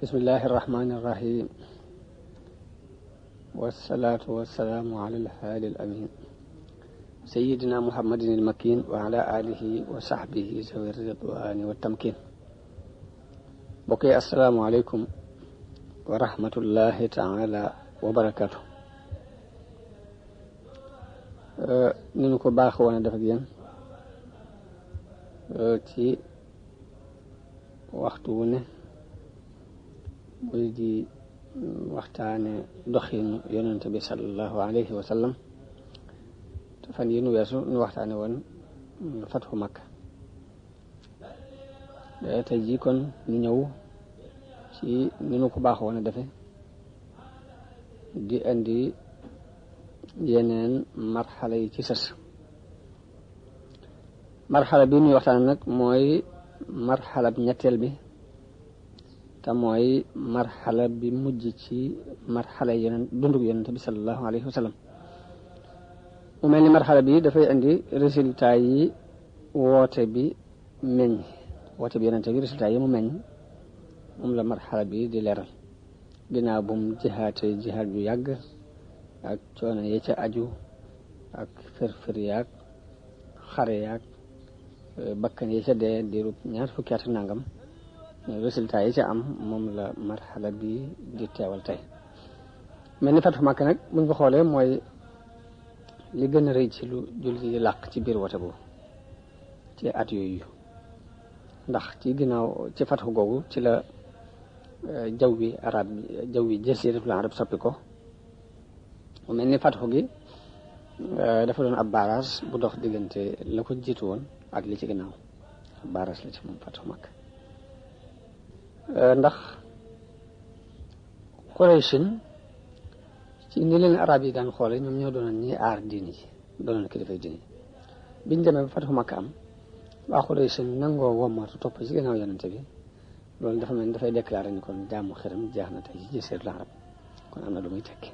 بسم الله الرحمن الرحيم والصلاة والسلام على الهادي الأمين سيدنا محمد المكين وعلى آله وصحبه ذوي الرضوان والتمكين. بقي السلام عليكم ورحمة الله تعالى وبركاته. نينكو باخ وانا دافك يeen ci waxtu wu ne muy di waxtaane doxinu yonent bi sallallahu alayhi wa sallam te fan yi nu weesu nu waxtaane woon fatxu Makka. tey jii kon ñu ñëw ci ni nu ko baaxoon a defe di indi yeneen marxala yi ci sës. marxala bi nuy waxtaane nag mooy marxala bi ñetteel bi te mooy marxala bi mujj ci marxala yeneen dundug yonent bi sallallahu alayhi wa sallam. mu mel ni marxala bi dafay indi résultat yi woote bi meññ, woote bi yonent bi résultat yi mu meññ moom la marxala bi di leeral. ginnaaw bu mu jihaate jihaat ju yàgg ak coono ya ca aju ak fër-fër yaag xare yaag bakkan yi ca dee diirub ñaar fukki at nangam, résultat yi ca am moom la marxala bi di teewal tey. mel ni fatxu Makka nag buñ ko xoolee mooy li gën a rëy ci lu jullit yi làq ci biir wote boobu ci at yooyu, ndax ci ginnaaw ci fatxu googu ci la jaw wi arab jaw wi jasiratul arab soppi ko. mu mel ni fatxu gi dafa doon ab barrage bu dox diggante la ko jiitu woon ak li ci ginnaaw. barrage la ci moom fatxu Makka, ndax Qurayshin ci ni leen arab yi daan xoole ñoom ñoo doonoon ñi aar diini ji, doonoon kilifay diini. biñ demee ba fatxu Makka am waa Qurayshin nangoo wommatu topp ci ginnaaw yonente bi, loolu dafa mel ni dafay déclaré ni kon jaamu xiram jeex na tey ci jasiiratul arab, kon am na lu muy tekki.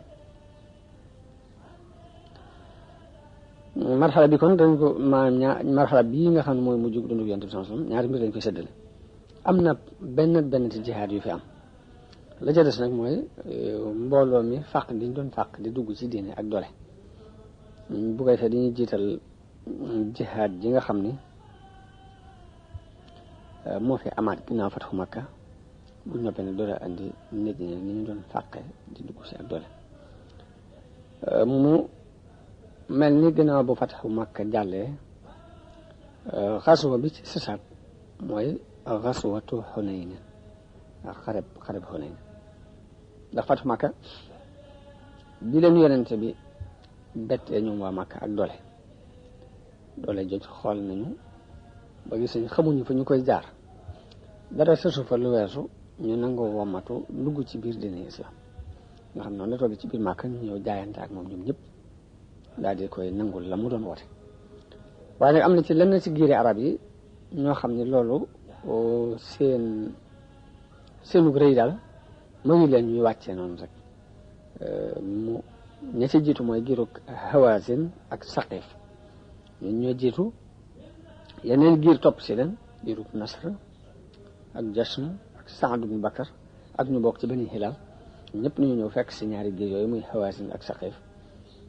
marxala bi kon dañ ko maanaam marxala bii nga xam ne mooy mujj dundu yonent bi sallallahu alayhi wasallam ñaari mbir dañ koy séddale. am na benn ci jihaad yu fi am, la ca des nag mooy mbooloo mi fàq diñ doon fàq di dugg ci diine ak doole. bu koy fee dañuy jiital jihaad ji nga xam ni moo fi amaat ginnaaw fatxu Makka, bu noppee ne doole andi nit ñi ni ñu doon fàqe di dugg ci ak doole. mu mel ni ginnaaw bu fatxu Makka jàllee, xasuwa bi ci sësaat mooy xasuwatu Xunayn ak xareb Xunayn. ndax fatxu Makka bi leen yonente bi bettee ñoom waa Makka ak doole joj xool nañu ba gis nañ xamuñu fa ñu koy jaar, dara sësu fa lu weesu ñu nangoo wommatu dugg ci biir diine islam. nga xam noonu la toog ci biir Makka ñu ñëw jaayante ak moom ñoom ñëpp daal di koy nangul la mu doon woote. waaye nag am na ci lenn ci giiri arab yi ñoo xam ne loolu seenu rëy daal mayu leen ñuy wàccee noonu rek. mu ña ci jiitu mooy giirug Hawazin ak Saqif, ñun ñoo jiitu, yeneen giir topp si leen, giirug Nasr ak Jashm ak Saad ibn Bakar ak ñu bokk ci Bani Hilal, ñëpp ñu ñëw fekk si ñaari giir yooyu muy Hawazin ak Saqif.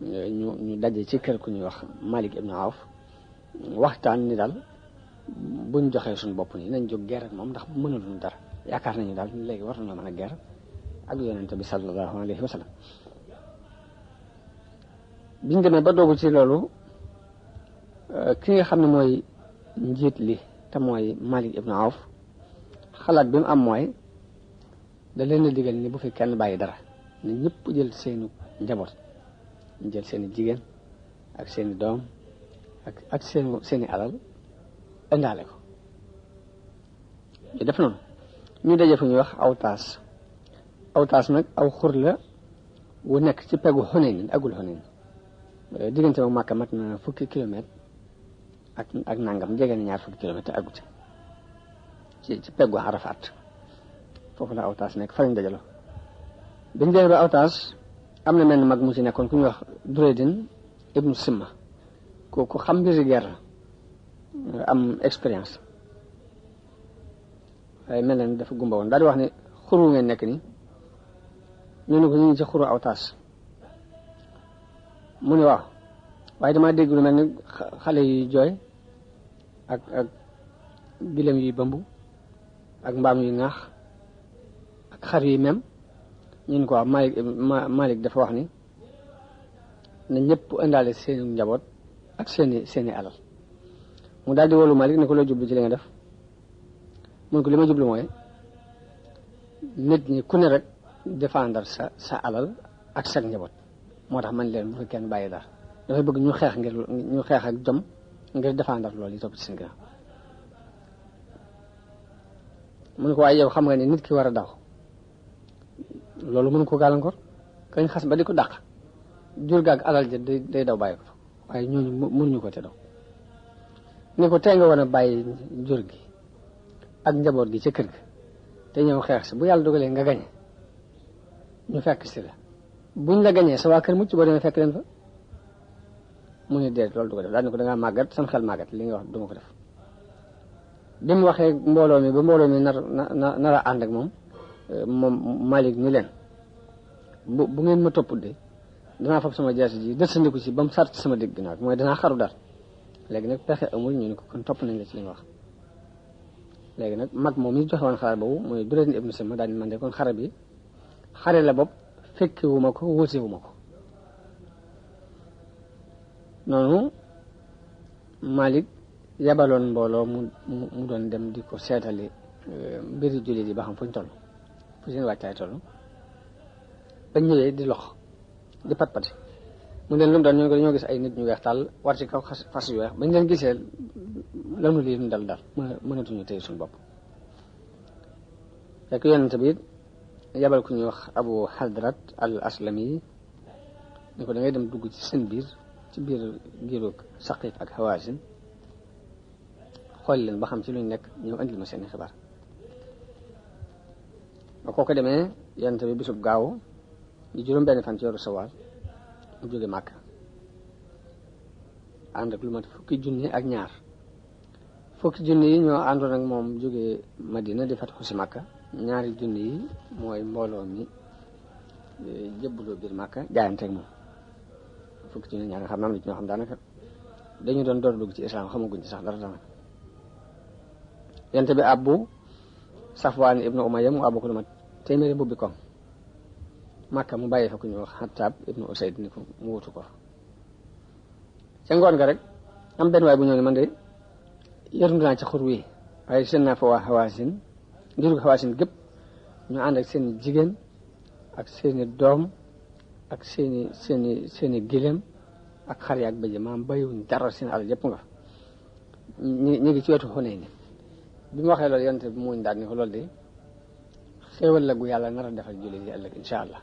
ñu daje ci kër ku ñuy wax Malik ibn Awf, waxtaan ni daal buñ joxee suñu bopp nii nañ jóg guerre ak moom ndax mënaluñu dara, yaakaar nañu daal léegi war nañoo mën a guerre ak yonente bi sallallahu alayhi wa sallam. biñ demee ba doogu ci loolu, ki nga xam ne mooy njiit li te mooy Malik ibn Awf, xalaat bi mu am mooy da leen a digal ni bu fi kenn bàyyi dara, ne ñëpp jël seenu njaboot, ñu jël seeni jigéen ak seeni doom ak seeni alal indaale ko. ñu def noonu ñu daje fu ñuy wax Awtaas nag aw xur la wu nekk ci peggu Xunayn, agul Xunayn, diggante ak Makka mat na fukki kilomètre ak nangam, jege na ñaar fukki kilomètre te agut ci peggu Arafat. foofu la Awtaas nekk, fa lañ dajaloo. biñ demee ba Awtaas am na mel mag mu ci nekkoon ku ñuy wax Duraydin ibnu Simma, ku xam mbiri guerre am expérience. waaye mel na ni dafa gumba woon daal di wax ne xuru ngeen nekk ni ñu ne ko ñu ngi ci xuru aw taas mu ne waaw waaye damaa dégg lu mel ni xale yi jooy ak gilem yi bambu ak mbaam yi naax ak xar yi mem ñu ne ko waaw Malik dafa wax ni na ñëpp indaale seeni njaboot ak seeni alal mu daal di wolu Malik ne ko loo jublu ci li nga def mun ko li ma jublu mooy nit ñi ku ne rek défendre sa alal ak sa njaboot moo tax man leen bu fi kenn bàyyi dara dafay bëgg ñu xeex ak jom ngir défendre loolu yi topp ci seen ginnaaw mun ko waaye yow xam nga ne nit ki war a daw loolu mën ko gàllankoor kañ xas ba di ko dàq jur gaag alal ja day daw bàyyi ko waaye ñooñu mënuñu ko te daw ni ko tey nga war a bàyyi jur gi ak njaboot gi ca kër ga te ñëw xeex si bu yàlla dogalee nga gañe ñu fekk si la buñ la gañee sa waa kër mucc boo demee fekk leen fa mu ne déet loolu du ko def daal ni ko dangaa màggat sam xel màggat li nga wax duma ko def bi mu waxee mbooloo mi ba mbooloo mi nar a ànd ak moom Malik ni leen bu ngeen ma topp de danaa fab sama jaasi ji dësandiku ci ba mu sart sama dégg ginnaaw mooy danaa xaru dar léegi nag pexe amul ñu ne ko kon topp nañ la ci li nga wax léegi nag mag moom mi joxe woon xare boobu mooy Durayd ibn Simma daal di man de kon xare bi xare la bopp fekkewuma ko wóotewuma ko noonu Malik yabaloon mbooloo mu doon dem di ko seetali mbiri jullit yi ba xam fuñ toll fu seen wàccaay toll bañ ñëwee di lox di pat-pati mu leen lu mu doon ñoo dañoo gis ay nit ñu weex tàll war ci kaw fas yu weex bañ leen gisee lanu lii nu dal mënatuñu tey suñu bopp fekk yonent bi yabal ku ñuy wax Abu Hadrat al Aslami ni ko da ngay dem dugg ci seen biir ci biir giiru Saqif ak Hawazin xool leen ba xam ci luñ nekk ñëw andil ma seeni xibaar ba kooku demee yonent bi bisub gaaw di juróom benn fan ci yoru Sawaal mu jóge Màkka ànd ak lu mat fukki junni ak ñaar fukki junni yi ñoo àndoon ak moom jóge Madina di fatxu si Màkka ñaari junni yi mooy mbooloo mi jëbbaloo biir Màkka jaayanteeg moom fukki junni ñaar nga xam ne am na ci ñoo xam daanaka dañu doon door dugg ci islam xamaguñ ci sax dara daanaka yonent bi abbu Safwaan ibnu Umayya mu abbu ko lu mat téeméeri mbubbi koŋ Màkka mu bàyyi fa ku ñu wax Xattaab ibnu Usayd ni ko mu wutu ko ca ngoon nga rek am benn waay bu ñëw ne man de yërndu naa ci xur wi waaye seen naa fa waa Hawaasin ngir Hawaasin gépp ñu ànd ak seen jigéen ak seeni doom ak seeni gileem ak xar yaak bëj maam bàyyiwuñ dara seen alal yëpp nga fa ñu ngi ci wetu Xunayn ni bi mu waxee loolu yonent bi muuñ daal ni ko loolu de xéewal la gu yàlla nar a defal jullit yi ëllëg insha allah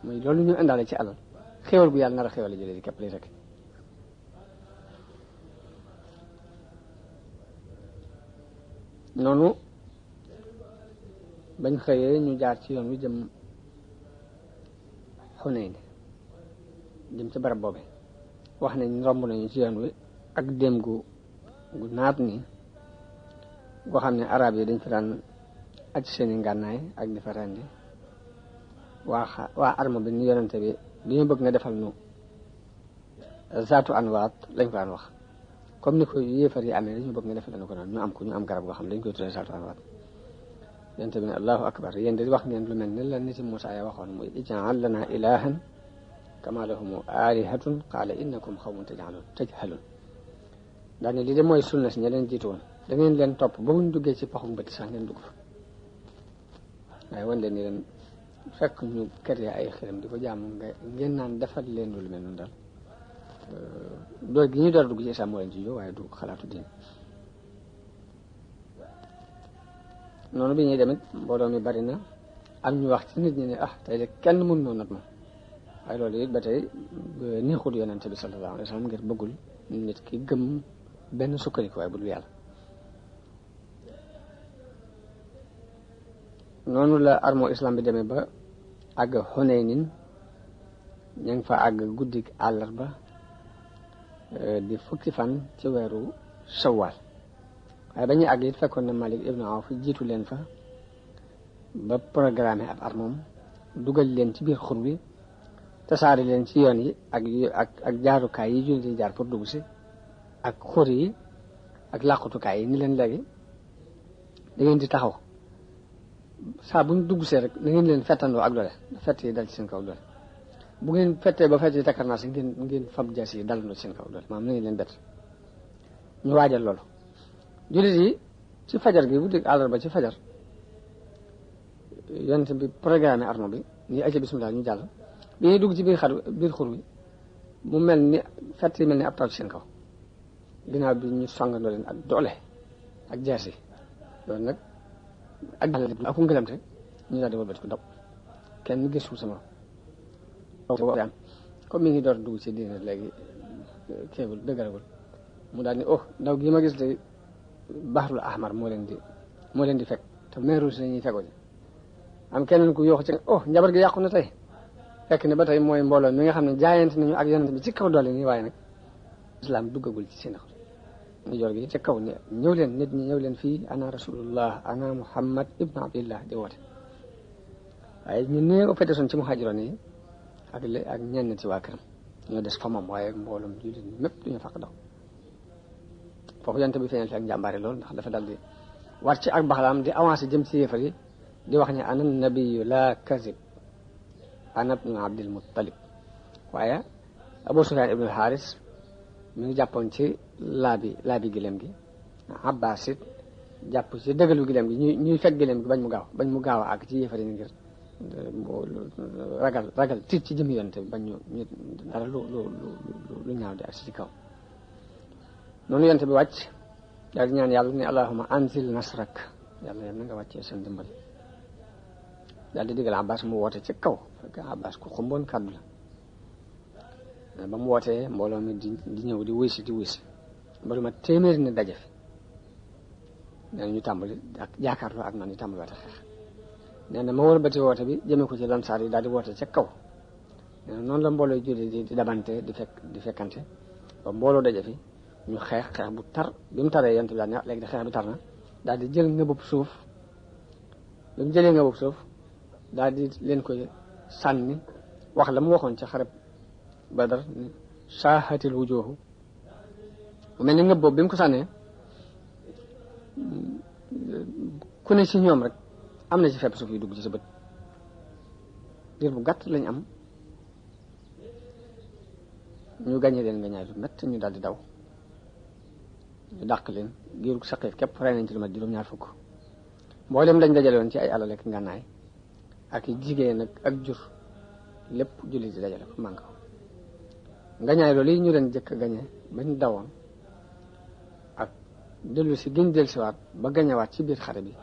muy loolu ñu indaale ci alal xéewal gu yàlla nar a xéewal jullit yi képp lay rek noonu bañ xëyee ñu jaar ci yoon wi jëm Xunayn jëm ci barab boobe wax nañ romb nañu ci yoon wi ak dem gu naat ni goo xam ne arab yi dañ fi daan aj seeni ngànnaay ak di fa rendi waa arme bi ni yonente bi dañu bëgg nga defal nu zaatu anwaat lañ ko daan wax comme ni ko yéefar yi amee dañu bëgg nga defal ko noonu ñu am garab goo xam ne dañ koy tuddee zaatu anwaat yonente bi ne allahu akbar yéen de wax ngeen lu mel ne la niti Muusaa ya waxoon muy ij'al lana ilahan kama lahum alihatun qaala innakum xawmun tajhalun daane lii de mooy sunna si ña leen jiitu woon da ngeen leen topp ba muñ duggee ci paxum bët sax ngeen dugg fa waaye wan leen ni leen fekk ñu kër ya ay xiram di ko jaamu ngeen naan defal leen lu mel noonu daal door gi ñu door dugg ci islam moo leen ci jóg waaye du xalaatu diin noonu bi ñuy demit mbooloo mi bari na am ñu wax ci nit ñi ne tey de kenn mën noo not moom waaye loolu it ba tey neexul yonente bi sallallahu alayhi wa sallam ngir bëggul nit ki gëm benn sukkandiku waaye bu dul yàlla noonu la armoo islam bi demee ba àgg Xunaynin ña ngi fa àgg guddi àllarba di fukki fan ci weeru Shawwal waaye ba ñuy àgg it fekkoon na Malik ibnu Awf jiitu leen fa ba programme ab armom dugal leen ci biir xur bi tasaare leen ci yoon yi ak jaarukaay yi jullit yi jaar pour dugg si ak xur yi ak làqutukaay yi ni leen léegi da ngeen di taxaw saa bu ñu dugg see rek da ngeen leen fettandoo ak doole fett yi dal ci seen kaw doole bu ngeen fettee ba fett yi takkar naa si ngeen fab jaas yi dalandoo ci seen kaw doole maanaam na ngeen leen bett ñu waajal loolu jullit yi ci fajar gi bu dégg àllarba ci fajar yonent bi programme arme bi nii ayca bismillah ñu jàll bi ñuy dugg ci biir xur bi mu mel ni fett yi mel ni ab taw ci seen kaw ginnaaw bi ñu songandoo leen ak doole ak jaas yi loolu nag ak ku ngëlamte ñu daal di wëlbati ko daw kenn gisul sama comme mi ngi door dugg ci diine léegi kéegul dëgëragul mu daal ni daw gi ma gis de Bahrul Ahmar moo leen di fekk te mer Rouge la ñuy fekkoo ji am keneen ku yooxu ci njabar gi yàqu na tey fekk ne ba tey mooy mbooloo mi nga xam ne jaayante nañu ak yonent bi ci kaw doole nii waaye nag islam duggagul ci seen xol ñu jor gi ci kaw ne ñëw leen nit ñi ñëw leen fii ana rasulullah ana Muhammad ibnu Abdillah di woote waaye ñu néew fete son ci muhaajiroon yi ak ñenn ci waa këram ñoo des fa moom waaye mbooloom jullit ñi mépp duñu fàq daw foofu yonent bi feeñal fi ak njàmbaare loolu ndax dafa dal di war ci ak baxlaam di avancé jëm ci yéefar yi di wax ne ana nabiyu la kazib ana ibnu Abdil Muttalib waaye Abu Sufyaan ibnu Haris mi ngi jàppoon ci laabi gileem gi Abbas it jàpp ci dëggalu gileem gi ñuy fekk gileem gi bañ mu gaaw a àgg ci yéefar yi ngir ragal tiit ci jëmi yonent bi bañ ñu dara lu ñaaw di ak ci kaw noonu yonent bi wàcc daal di ñaan yàlla ne allahumma anzil nasrak yàlla na nga wàccee seen dimbal daal di digal Abbas mu woote ci kaw fekk Abbas ku xumboon kàddu la ba mu wootee mbooloo mi di ñëw di wuy si mbalu ma téeméeri ne daje fi nee na ñu tàmbali ak jaakaarloo ak noonu ñu tàmbali waate xeex nee na ma wëlbati woote bi jëmee ko ci lansaar yi daal di woote ca kaw nee na noonu la mbooloo julli di dabante di fekkante ba mbooloo daje fi ñu xeex bu tar bi mu taree yonent bi daal ne léegi de xeex bi tar na daal di jël ngëbub suuf bi mu jëlee ngëbub suuf daal di leen koy sànni wax la mu waxoon ca xareb Badar ni saahatil wujuhu mu mel ni ngëb boobu bi mu ko sànnee ku ne ci ñoom rek am na ci fepp suuf yu dugg ci sa bët diir bu gàtt lañ am ñu gañe leen nga ñaay lu mett ñu daal di daw ñu dàq leen giirug saqiif képp rey nañ ci lu mat juróom-ñaar fukk mboolem lañ dajale woon ci ay alal ak ngànnaay ak jigéen ak jur lépp jullit di dajale ko mànk ngañaay loolu yi ñu leen jëkk gañe bañ dawoon ak dellu si gën del siwaat ba gañewaat ci biir xare bi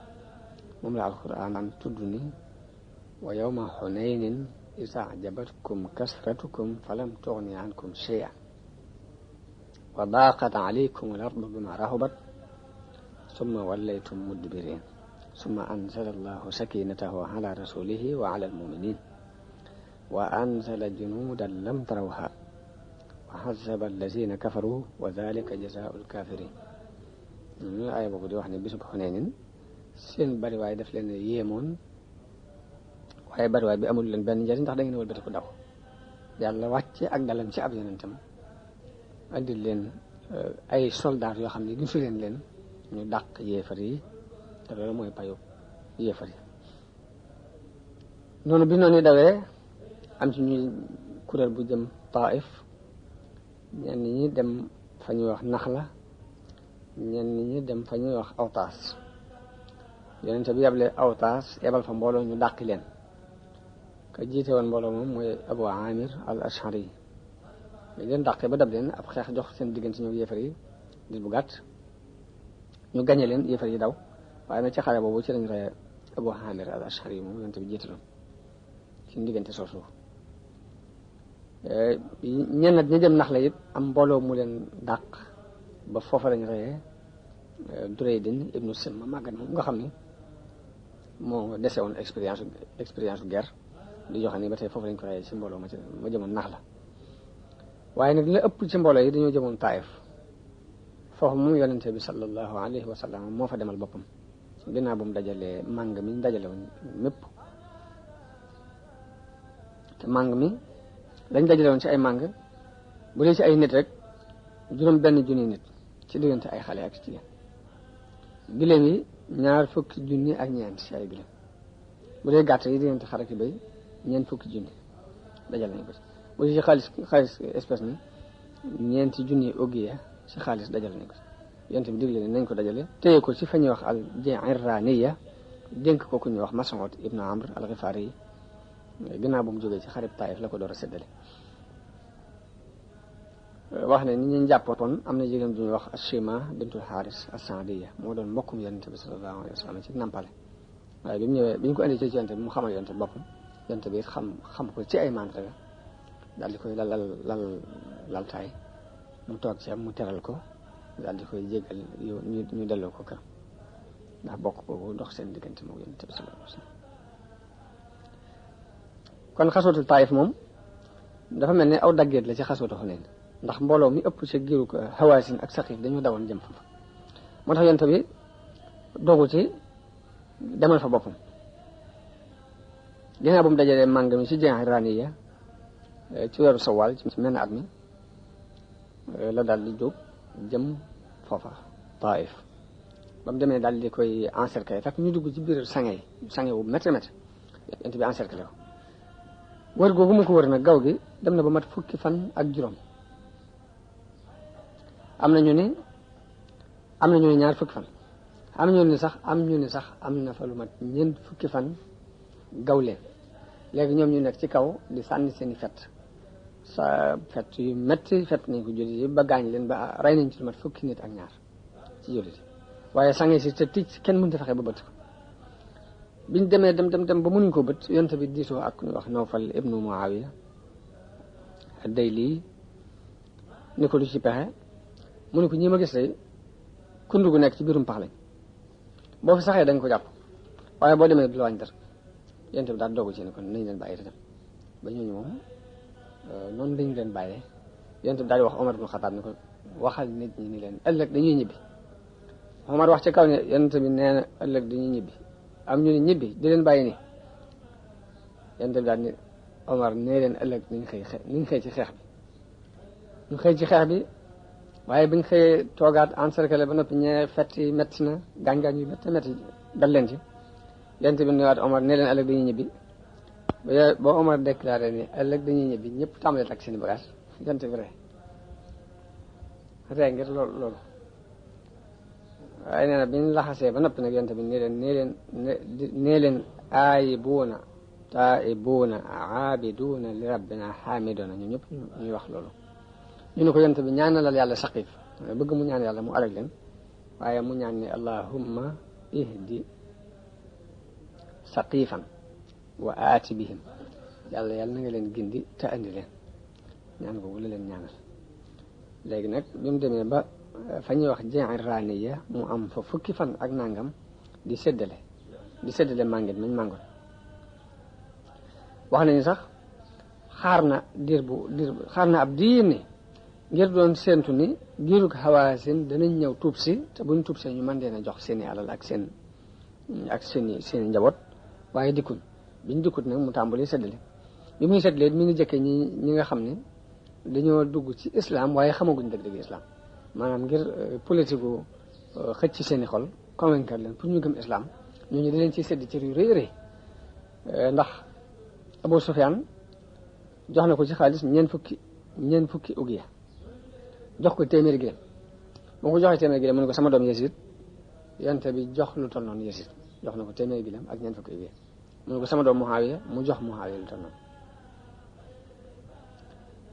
moom la alquran am tudd ni wa yawma xunaynin isa ajabatkum kasratukum falam tughni ankum shay'an wa daqat alaykum al-ardu bima rahabat summa wallaytum mudbirin summa anzala allahu sakinatahu ala rasulihi wa ala almuminin wa anzala junudan lam tarawha wa hazaba allazina kafaru wa dhalika jazaa'u alkafirin ñu aaya boobu di wax ne bisub Xunaynin seen bariwaay daf leen yéemoon waaye bariwaay bi amul leen benn njëriñ ndax da ngeen wëlbati ko daw yàlla wàcce ak dalam ci ab yonentam andil leen ay soldaar yoo xam ne gisu leen ñu dàq yéefar yi te loolu mooy payu yéefar yi noonu bi noonu dawee am ci ñuy kuréel bu jëm Taif ñenn ñi dem fa ñuy wax Naxla ñenn ñi dem fa ñuy wax Awtaas yonente bi yable Awtaas yebal fa mbooloo ñu dàqi leen ka jiite woon mbooloo moom mooy Abu Amir al Ashari yi leen dàqee ba dab leen ab xeex jox seen diggante ñëw yéefar yi di bu gàtt ñu gañe leen yéefar yi daw waaye nag ci xare boobu ci lañ rey Abu Amir al Ashari yi moom yonente bi jiite loon ci diggante soosu ñenn ñi dem Naxla it am mbooloo mu leen dàq ba foofa lañ reyee Duraydin ibnu Simma màggat moom nga xam ni moo dese woon expérience guerre di joxe ni ba tey foofu lañ ko reyee ci mbooloo ma jëmoon Naxla waaye nag la ëpp ci mbooloo yi dañoo jëmoon Taif foofu moom yonente bi sallallahu alayhi wa sallam moo fa demal boppam ginnaaw bu mu dajalee màng mi dajale woon mépp te màng mi lañ dajale woon ci ay màng bu dee ci ay nit rek juróom benn junni nit ci diggante ay xale ak jigéen giléem yi 20 junni ak ñeent ci ay giléem bu dee gàtt yi diggante xar ak béy 40 junni dajal nañ ko ci bu dee ci xaalis espèce ni 4 junni ogiya ci xaalis dajal nañ ko ci yonent bi digle ne nañ ko dajale téye ko ci fa ñuy wax al Ji'raniya dénk ko ku ñuy wax Mas'ud ibnu Amr al-Ghifari yi ginnaaw bu mu jógee ci xarib Taif la ko door a séddale wax ne ni ñu jàppoon am na jigéen ju ñuy wax Ashima bintul Haris as-Saadiya moo doon mbokkum yonent bi sallallahu alayhi wa sallam ci nampale waaye bi mu ñëwee bi ñu ko indi ci yonent bi mu xamal yonent bi boppam yonent bi xam ko ci ay mandarga daal di koy laltaay mu toog ci am mu teral ko daal di koy jégal ñu delloo ko kër ndax bokk boobu dox seen diggante moom yonent bi sallallahu alayhi wa sallam kon xasootu Taif moom dafa mel ne aw daggeet la ci xasootu Xunayn ndax mbooloo mi ëpp ci giiru ko Hawaasin ak Saqiif dañoo dawoon jëm fa moo tax yonent bi dogu ci demal fa boppam ginnaaw bu mu dajalee màng mi ci Ji'raniya ci weeru Sawaal ci menn at mi la daal di jóg jëm foofa Taif ba mu demee daal di koy encercler fekk ñu dugg ci biir sange wu métti yonent bi encercler ko wër googu mu ko wër nag gaw gi dem na ba mat 10 fan ak juróom am na ñu ne 20 fan am ñu ne sax am na fa lu mat 40 fan gaw leen léegi ñoom ñu nekk ci kaw di sànni seeni fett yu metti fett nañ ko jullit yi ba gaañ leen ba rey nañ ci lu mat 10 nit ak ñaar ci jullit yi waaye sange si te tic kenn mënut a fexe ba bët ko biñ demee dem ba mënuñ ko bët yonent bi diisoo ak ñu wax Nawfal ibnu Muawiya ad-Dayli ni ko lu ci pexe mu ne ko ñi ma gis tey kundu gu nekk ci biirum pax lañ boo fi saxee dañ ko jàpp waaye boo demee du la wàññi dara yonent bi daal dogu ci ne kon nañ leen bàyyi te dem ba ñooñu moom noonu lañ leen bàyyee yonent bi daal di wax Omar ibn Khattab ne ko waxal nit ñi ni leen ëllëg dañuy ñibbi Omar wax ci kaw ne yonent bi nee na ëllëg dañuy ñibbi am ñu ne ñibbi di leen bàyyi nii yonent bi daal ni Omar nee leen ëllëg niñ xëy ci xeex bi ñu xëy ci xeex bi waaye biñ xëyee toogaat encercler ba noppi ñee fetti metti na gaañ-gaañ yu metti dal leen ci yonent bi newaat Omar nee leen ëllëg dañuy ñibbi ba Omar déclaré ni ëllëg dañuy ñibbi ñëpp tàmbalee takk seen bagage yonent bi ree ngir loolu waaye nee na biñ laxasee ba noppi nag yonent bi nee leen aayibuuna taa'ibuuna aabiduuna li rabbina xaamiduuna ñu ñëpp ñuy wax loolu ñu ne ko yonent bi ñaanalal yàlla Saqiif bëgg mu ñaan yàlla mu alag leen waaye mu ñaan ni allahumma ihdi Saqiifan wa aati bihim yàlla na nga leen gindi te andi leen ñaan boobu la leen ñaanal léegi nag bi mu demee ba fa ñuy wax Ji'raniya mu am fa 10 fan ak nangam di séddale màngit mañ màngoon wax nañu sax xaar na ab diir ni ngir doon séentu ni giirug Hawaasin danañ ñëw tuub si te buñ tuub see ñu mën leen a jox seeni alal ak seeni njaboot waaye dikkul biñ dikkut nag mu tàmbali séddale bi muy séddale mi ngi jëkkee ñi nga xam ne dañoo dugg ci islam waaye xamaguñ dëgg-dëgg islam maanaam ngir politique xëcc ci seeni xol convaincre leen pour ñu gëm islam ñooñu da leen ciy sédd cër yu rëy rëy ndax Abu Sufyaan jox na ko ci xaalis ñeent fukki ugiya jox ko téeméeri gileem boo ko joxee téeméeri gileem mu ne ko sama doom Yazid yonent bi jox lu toll noonu Yazid jox na ko téeméeri gileem ak ñeent fukki ugiya mu ne ko sama doom Muawiya mu jox Muawiya lu toll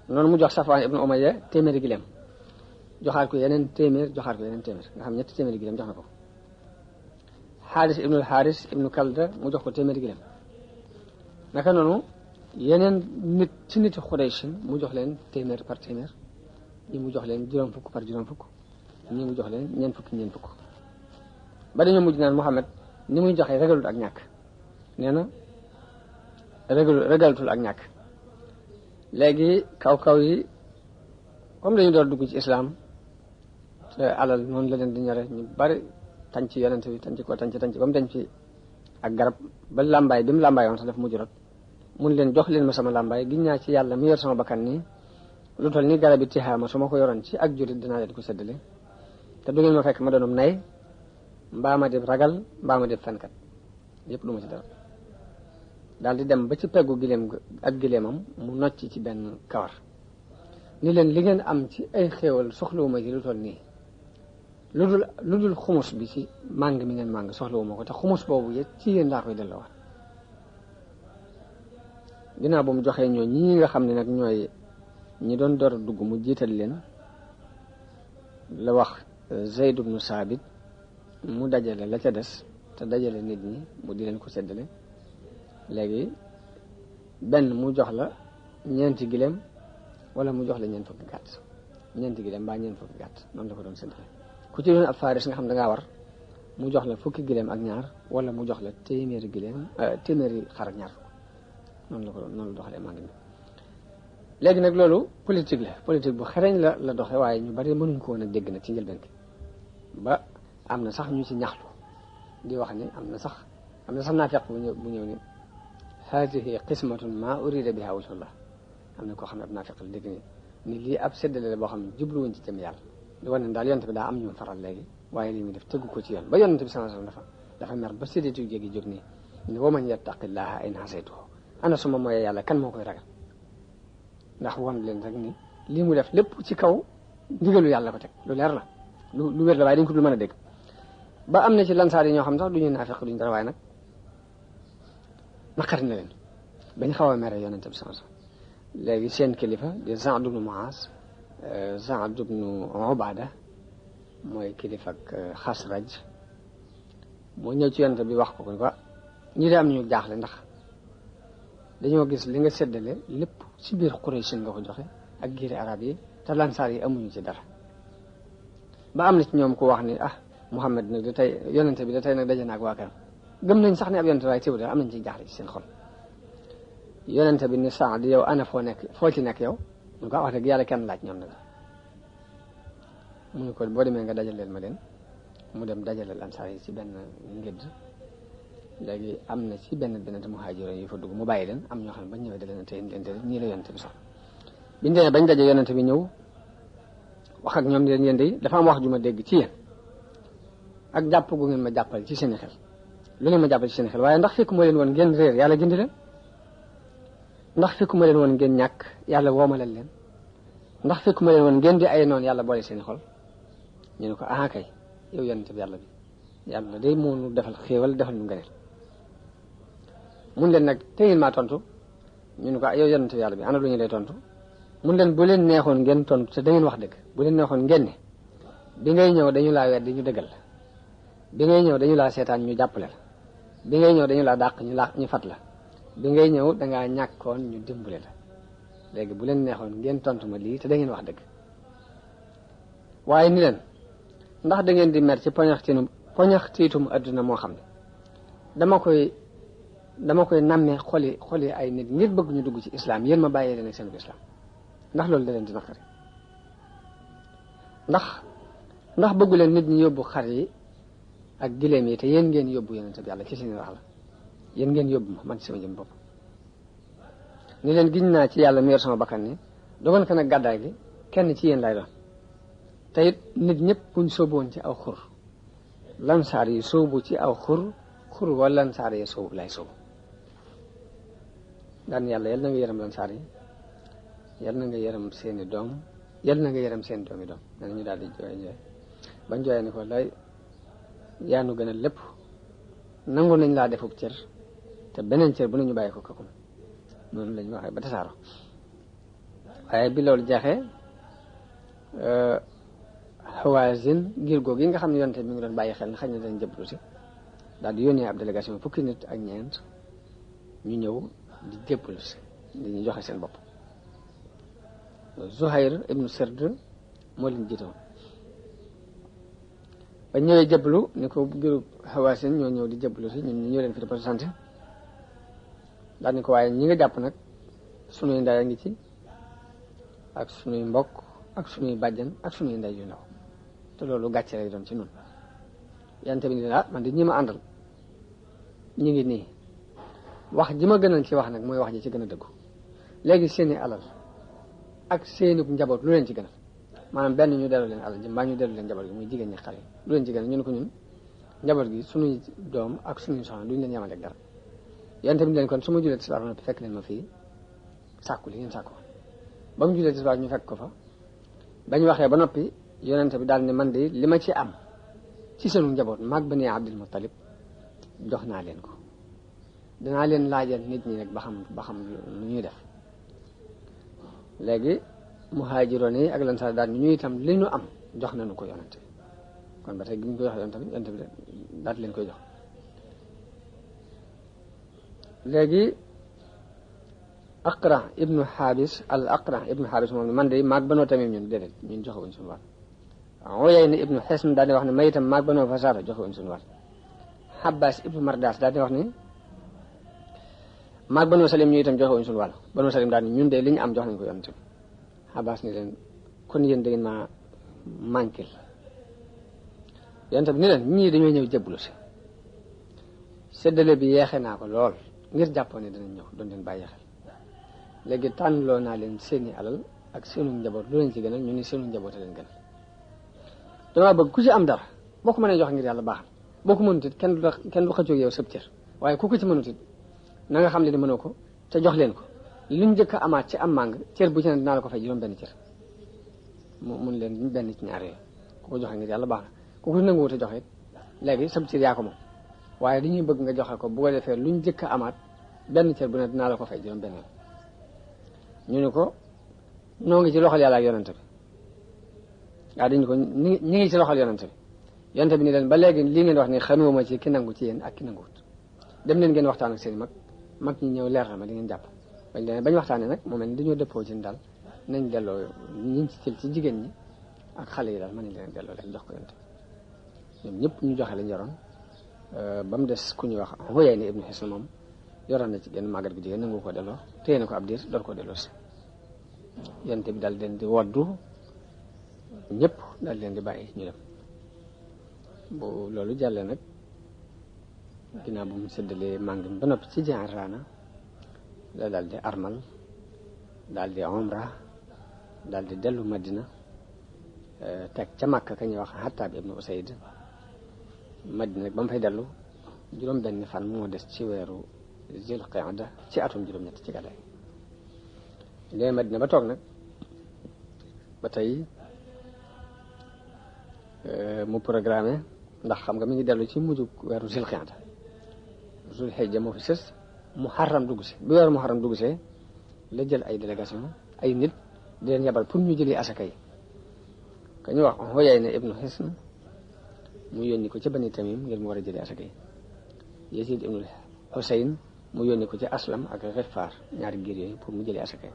noonu mu jox Safwaan ibnu Umayya téeméeri gileem joxaat ko yeneen téeméer nga xam ñetti téeméeri gileem jox na ko Xaaris ibnul Xaaris ibnu Kalda mu jox ko téeméeri gileem naka noonu yeneen nit ci niti Xuraysh mu jox leen téeméer par téeméer ñi mu jox leen juróom fukk par juróom fukk ñi mu jox leen ñeent fukk ba dañoo mujj naan Muhammad ni muy joxee regalut ak ñàkk nee na regalutul ak ñàkk léegi kaw yi comme dañu door dugg ci islam te alal noonu la leen di ñore ñu bari tànc yonent bi tànc ko tànc ba mu dañ fi ak garab ba làmbaay bi mu làmbaay woon sax dafa mujj rot mun leen jox leen ma sama làmbaay giñ naa ci yàlla mi yor sama bakkan nii lu toll ni garab yi tixaama su ma ko yoroon ci ak jurit dinaa leen ko séddale te du ngeen ma fekk ma doonum nay mbaa ma def ragal mbaa ma def fenkat yëpp du ma ci dara daal di dem ba ci peggu gileem ak gileemam mu nocc ci benn kawar ni leen li ngeen am ci ay xéewal soxlawuma ci lu toll nii lu dul xumus bi ci màng mi ngeen màng soxlawuma ko te xumus boobu yet ci yéen laa koy delloowaat ginnaaw bu mu joxee ñoo ñi nga xam ne nag ñooy ñi doon door a dugg mu jiital leen la wax Zayd ibnu Saabit mu dajale la ca des te dajale nit ñi mu di leen ko séddale léegi benn mu jox la ñeenti gileem wala mu jox la ñeent fukki gàtt ñeenti gileem mbaa ñeent fukki gàtt noonu la ko doon séddale ku ci doon ab faaris nga xam da ngaa war mu jox la fukki gileem ak ñaar wala mu jox la téeméeri gileem téeméeri xar ak ñaar noonu la ko doon noonu la doxalee maa ngi nii léegi nag loolu politique bu xereñ la doxe waaye ñu bari mënuñ ko woon a dégg nag ci njëlbeen ba am na sax ñu ci ñaxtu di wax ni am na sax naafeq bu ñëw ni haadihi qismatun ma urida biha wajhullah am na koo xam ne ab naafeq la dégg ni lii ab séddale la boo xam ne jubluwuñ ci jëm yàlla di wane ne daal yonent bi daa am ñu faral léegi waaye lii muy def tëggu ko ci yoon ba yonent bi sallallahu alayhi wasallam dafa mer ba séddatu jéegi jóg nii ne wa man yattaqillaha in hasaytuhu ana suma mooyee yàlla kan moo koy ragal ndax won leen rek ni lii mu def lépp ci kaw ndigalu yàlla ko teg lu leer la lu wér la waaye dañ ko dul mën a dégg ba am na ci lansaar yi ñoo xam sax duñu naafeq duñu dara waaye nag naqari na leen bañ xaw a mere yonent bi sallallahu alayhi wasallam léegi seen kilifa di Sa'd ibn Mu'az Sa'd ibn Ubaada mooy kilifa ak Xasraj moo ñëw ci yonent bi wax ko ko ñi de am ñu jaaxle ndax dañoo gis li nga séddale lépp ci biir Quraysh nga ko joxe ak giiri arab yi te lansaar yi amuñu ci dara ba am na ci ñoom ku wax ni Muhammad nag da tey yonente bi da tey nag daje naag waa këram gëm nañ sax ne ab yonente waaye teewul am nañ ci jaaxle ci seen xol yonente bi ni Saad yow ana foo ci nekk yow ñu ko wax dëgg yàlla kenn laaj ñoom nag mu ne ko boo demee nga dajaleel ma leen mu dem dajaleel lansaar yi ci benn ngédd léegi am na ci benn muhaajiroon yi fa dugg mu bàyyi leen am ñoo xam ne bañ ñëwee da leen tey ñii la yonente bi sax biñ demee bañ daje yonente bi ñëw wax ak ñoom yéen de dafa am wax ju ma dégg ci yéen ak jàpp gu ngeen ma jàppal ci seen xel lu ngeen ma jàppal ci seen xel waaye ndax fekku ma leen woon ngeen réer yàlla gindi leen ndax fekku ma leen woon ngeen ñàkk yàlla woomalal leen ndax fekku ma leen woon ngeen di ay noonu yàlla boole seen xol ñu ne ko kay yow yonente bi yàlla day moo nu defal xéewal defal nu ngëneel mun leen nag te ngeen maa tontu ñu ne ko yow yonente bi yàlla bi ana lu ñu lay tontu mun leen bu leen neexoon ngeen tontu te da ngeen wax dëgg bu leen neexoon ngeen ne bi ngay ñëw dañu laa weddi ñu dëggal la bi ngay ñëw dañu laa seetaan ñu jàppale la bi ngay ñëw dañu laa dàq ñu fat la bi ngay ñëw dangaa ñàkkoon ñu dimbale la léegi bu leen neexoon ngeen tontu ma lii te da ngeen wax dëgg waaye ni leen ndax da ngeen di mer ci poñaxtiitum adduna moo xam ne dama koy nammee xoli ay nit ngir bëgg ñu dugg ci islam yéen ma bàyyee leen ak seen islam ndax loolu da leen di naqari ndax bëggu leen nit ñi yóbbu xar yi ak gileem yi te yéen ngeen yóbbu yonent bi yàlla ci seen wax la yéen ngeen yóbbu ma man ci sama jëm bopp ni leen giñ naa ci yàlla mi yor sama bakkan ni dogon ko nag gàddaay gi kenn ci yéen lay doon te it nit ñëpp buñ sóoboon ci aw xur lansaar yi sóobu ci aw xur wala lansaar yi sóobu lay sóobu daan yàlla yal na nga yërëm lansaar yi yal na nga yërëm seeni doom yal na nga yërëm seen doomi doom dana ñu daal di jooy bañ jooyee ni ko lay yaanu gën a lépp nangu nañ laa defub cër te beneen cër bu ne ñu bàyyi ko kakum noonu lañ waxee ba tasaaro waaye bi loolu jeexee Hawazin ngir googu yi nga xam ne yonte mi ngi doon bàyyi xel na xëy na dañ jëblu si daal di yónnee ab délégation fukki nit ak ñeent ñu ñëw di jëblu si dañuy joxe seen bopp Zuhayr ibnu Sird moo leen jiitoon ba ñëwee jëblu ni ko ngiru Hawazin ñoo ñëw di jëblu si ñun ñoo leen fi représenté daal ni ko waaye ñi nga jàpp nag sunuy ndey a ngi ci ak sunuy mbokk ak sunuy bàjjan ak sunuy ndey yu ndaw te loolu gàcce lay doon ci noonu yonent bi ne man di ñi ma àndal ñu ngi nii wax ji ma gënal ci wax nag mooy wax ji ci gën a dëggu léegi seeni alal ak seeni njaboot lu leen ci gënal maanaam benn ñu delloo leen alal ji mbaa ñu delloo leen njaboot gi muy jigéen ñi xale lu leen ci gënal ñu ne ko ñun njaboot gi suñuy doom ak suñuy soxna duñ leen yemale ak dara yonent bi leen kon su ma julee tisbaar noppi fekk leen ma fii sàkku li ngeen sàkku ba mu julee tisbaar ñu fekk ko fa bañ waxee ba noppi yonent bi daal ne man de li ma ci am ci seenu njaboot maag Bani Abdul Muttalib jox naa leen ko danaa leen laajal nit ñi rek ba xam lu ñuy def léegi muhaajiroon yi ak lansaar daal ñu itam li ñu am jox nañu ko yonent bi kon ba tey gi ñu ko jox yonent bi daal leen koy jox léegi Aqra ibnu Xaabis moom ne man de maag Banoo Tamim ñun déedéet ñun joxewuñ suñu wàll Uyayna ibnu Xisn daal di wax ne may itam maag Banoo Fasaara joxewuñ suñu wàll Xabbaas ibnu Mardaas daal di wax ne maag Banoo Salim ñu itam joxewuñ suñu wàll Banoo Salim daal ne ñun de li ñu am jox nañ ko yonent bi Xabbaas ni leen kon yéen da ngeen ma manquil yonent bi ni leen ñii dañoo ñëw jébbalu si séddale bi yeexe naa ko lool ngir jàppoon ne danañ ñëw doon leen bàyyi xel léegi tànnloo naa leen seeni alal ak seenu njaboot lu leen ci gënal ñu ni seenu njaboot a leen gën damaa bëgg ku ci am dara boo ko mënee jox ngir yàlla baax na boo ko mënut it kenn du xëccoog yow sëb cër waaye ku ko ci mënut it na nga xam ne mënoo ko te jox leen ko luñ njëkk a amaat ci am màng cër bu ci ne dinaa la ko fay juróom benn cër mun leen benn ci ñaar yooyu ku ko joxe ngir yàlla baax na ku ko nanguwut a joxe it léegi sëb cër yaa ko moom waaye dañuy bëgg nga joxe ko bu ko defee luñ njëkk a amaat benn cër bu ne dinaa la ko fay juróom benn ñu ne ko noo ngi ci loxol yàlla ak yonent bi waaw dañu ko ñi ngi ci loxol yonent bi yonent bi ni leen ba léegi lii ngeen wax ni xamewuma ci ki nangu ci yéen ak ki nanguwut dem leen ngeen waxtaan ak seen mag ñi ñëw leer na ma di ngeen jàpp bañ waxtaanee nag moo mel ni dañoo dëppoo ci daal nañ delloo ñi ci jigéen ñi ak xale yi daal mën nañ leen delloo leen jox ko yonent bi ñoom ñëpp ñu joxe lañ yoroon ba mu des ku ñuy wax Uyayna ibnu Hisn moom yoroon na ci genn màggat gu jigéen nangu ko delloo téye na ko ab diir door ko delloo si yonent bi daal leen di woddu ñëpp daal leen di bàyyi ñu dem bu loolu jàllee nag ginnaaw bu mu séddalee màng ba noppi ci Ji'rana la daal di armal daal di umra daal di dellu Madina teg ca Makka ka ñuy wax Xattaab ibnu Usayd Madina nag ba mu fay dellu juróom benn fan moo des ci weeru Zul Qaada ci atum juróom-ñett ci gàddaay léegi Madina ba toog nag ba tey mu programme ndax xam nga mi ngi dellu ci mujj weeru Zul Qaada Zul Hijja moo fi sës Muharram dugg si bu weeru Muharram dugg see la jël ay délégation ay nit di leen yabal pour ñu jëlee asaka yi ka ñu wax Uyayna ibnu Hisn mu yónni ko ci Bani Tamim ngir mu war a jëlee asaka yi Yazid ibnu Husayn mu yónni ko ci Aslam ak Ghifaar ñaari giir yooyu pour mu jëlee asaka yi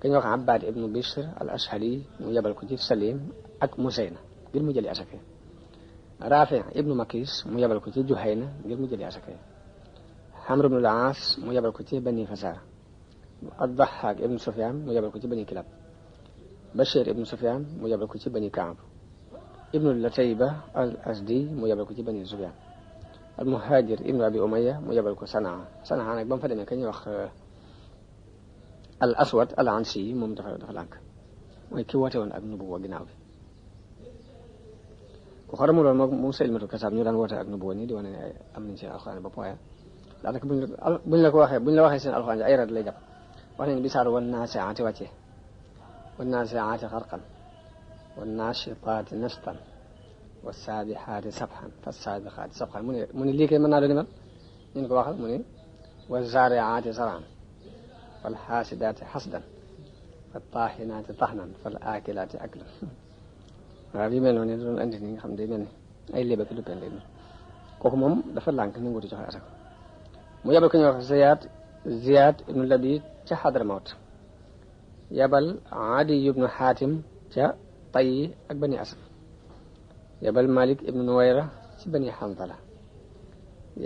ka ñu wax Abbad ibnu Bishr al Ashhali mu yabal ko ci Salim ak Musayna ngir mu jëlee asaka yi Rafi ibnu Makis mu yabal ko ci Juhayna ngir mu jëlee asaka yi Amr ibnu al-As mu yabal ko ci Bani Fasara ad-Dahhak ibnu Sufyan mu yabal ko ci Bani Kilab Bashir ibnu Sufyan mu yabal ko ci Bani Kaab ibnu Latayba al-Asdi mu yabal ko ci Bani Sufyan al-Muhajir ibnu Abi Umayya mu yabal ko Sanaa nag ba mu fa demee ka ñuy wax al-Aswad al-Ansi moom dafa lànk mooy ki woote woon ak nubuwa ginnaaw bi ku xaramu loolu moom Musaylimatu Kasaab ñu daan woote ak nubuwa nii di wane ne am nañ seen alxuraan bopp waaye daanaka buñ la waxee seen alxuraan ay rat lay jàpp wax nañ bi saar wan naasiaati wàcce wan naasiaati xarqan wan naashitaati nashtan wa saabixaati sabxan fa saabixaati sabxan mu ne lii kay mën naa doon imal ñu ko waxal mu ne wa zaariaati zaraan fal xaasidaati xasdan fa taaxinaati taxnan fal aakilaati aklan waaw yu mel noonu ne doon andi ni nga xam day mel ni ay léba ki duppeen lay kooku moom dafa lànk nanguuti joxe asaka mu yabal ko ñuy wax Ziyaad ibnu Labid ca Xadramawt yabal Adi ibnu Xaatim ca Tayyi ak Bani Asad yabal Malik ibnu Nuwayra ci Bani Xandala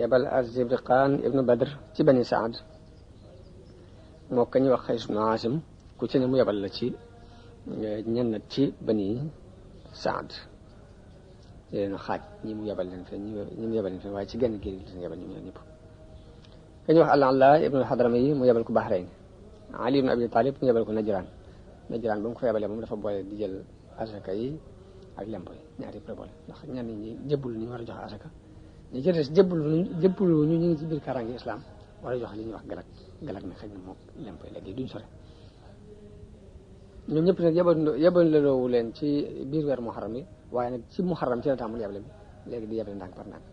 yabal Az-Zibriqaan ibnu Badr ci Bani Saad moo ka ñuy wax Xays ibnu Aasim ku ci ne mu yabal la ci ñenn ci Bani Saad di leen xaaj ñi mu yebal leen fee ñi mu yebal leen fee waaye ci genn géej gi leen yebal ñoom ñaar ñëpp ka ñu wax al-Alaa ibnu al-Hadrami yi mu yebal ko Bahrayn Ali ibn Abi Talib mu yebal ko Najraan ba mu ko yebalee moom dafa boole di jël asaka yi ak lempo yi ñaari yëpp la boole ndax ñenn ñi jébbul ñu war a joxe asaka ñi ci des jébbul ñu ngi ci biir kaaraange islam war a joxe li ñuy wax galak ne xëy na moom lempo yi léegi duñ sore ñoom ñëpp nag yebal la loowu leen ci biir weer muharram yi waaye nag ci muharram ci la tàmbali yebale bi léegi di yebale ndànk par ndànk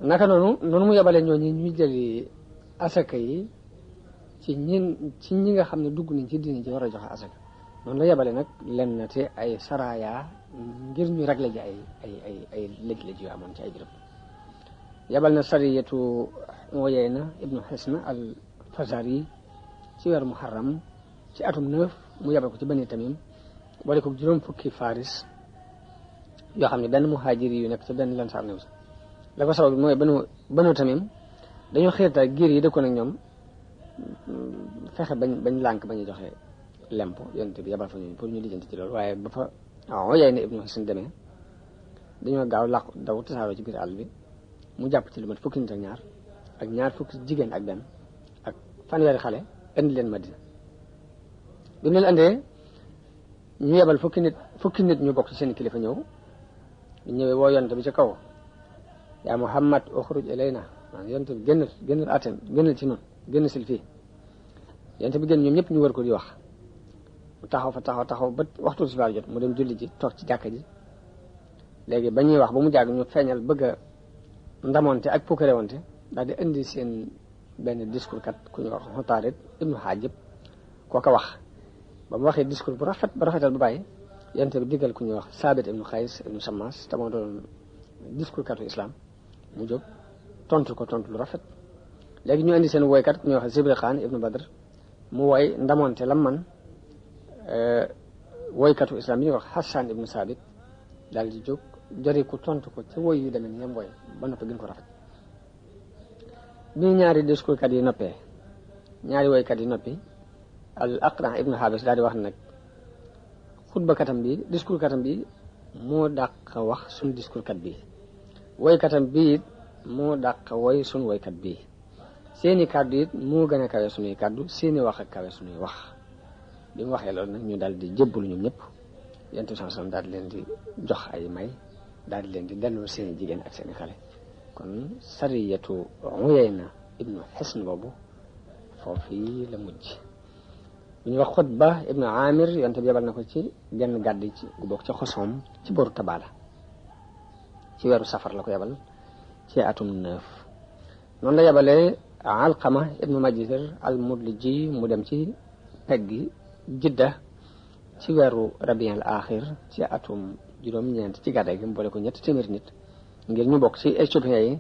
naka noonu mu yebalee ñooñu ñuy jëli asaka yi ci ñi nga xam ne dugg nañ ci diini ji war a joxe asaka noonu la yebale nag lenn te ay saraya ngir ñu régler ji ay lëj-lëj yu amoon ci ay béréb yebal na sariyatu Uyayna ibnu Hisn al-Fazari ci weeru muharram ci atum 9 mu yebal ko ci Bani Tamim boole ko juróom fukki faris yoo xam ne benn muhaajiri yu nekk ci benn lansaar new si la ko sabab mooy Banu Tamim dañoo xeeta giir yi dëkkoon ak ñoom fexe bañ lànk bañu joxe lempo yonent bi yebal fa ñooñu pour ñu lijjanti ci loolu waaye ba fa Uyayna ibnu Hisn demee dañoo gaaw làqu daw tasaaroo ci biir àll bi mu jàpp ci lu mat fukki nit ak ñaar fukki jigéen ak benn ak fanweeri xale indi leen Madina bi mu leen andee ñu yebal fukki nit ñu bokk ci seen kilifa ñëw ñu ñëwee woo yonent bi ci kaw yaa Muhammad uxruj ilayna maanaam yonent bi génnal atem génnal ci noonu génn sil fii yonent bi génn ñoom ñëpp ñu war ko di wax mu taxaw ba waxtu tisbaar jot mu dem julli ji toog ci jàkka ji léegi ba ñuy wax ba mu jàgg ñu feeñal bëgg a ndamonte ak pukkarewante daal di indi seen benn discours kat ku ñu wax Xutaarid ibnu Haajib kooka wax ba mu waxee discours bu rafetal ba bàyyi yonent bi diggal ku ñuy wax Saabit ibnu Xays ibnu Sammas te moo doon discours katu islam mu jóg tontu lu rafet léegi ñu indi seen woykat ku ñuy wax Zibri Xaan ibnu Badr mu woy ndamonte lam man woykatu islam bi ñuy wax Hassan ibnu Saabit daal di jóg jori ku tontu ko ci woy yu demee ni ñoom woy ba noppi gën ko rafet bi ñaari discours kat yi noppee ñaari woykat yi noppi al Aqra ibnu Habis daal di wax nag xutba katam bi discours katam bi moo dàq wax suñ discours kat bi woy katam bi it moo dàq woy suñ woykat bi seeni kàddu it moo gën a kawe suñuy kàddu seeni wax ak kawe suñuy wax bi mu waxee loolu nag ñu daal di jébbalu ñoom ñëpp yonent bi sallallahu alayhi wasallam daal di leen di jox ay may daal di leen di delloo seeni jigéen ak seeni xale kon sariyatu Uyayna ibnu Hisn boobu foofii la mujj bu ñu wax Xutba ibnu Amir yonent bi yebal na ko ci genn gàddi ci gu bokk ci Xosom ci boru Tabala ci weeru safar la ko yebal ci atum 9 noonu la yebalee Alqama ibnu Majzir al-Mudliji mu dem ci peggi Jidda ci weeru Rabiul Axir ci atum juróom-ñeent ci gàddaay gi mu boole ko 300 nit ngir ñu bokk ci éthiopiens yi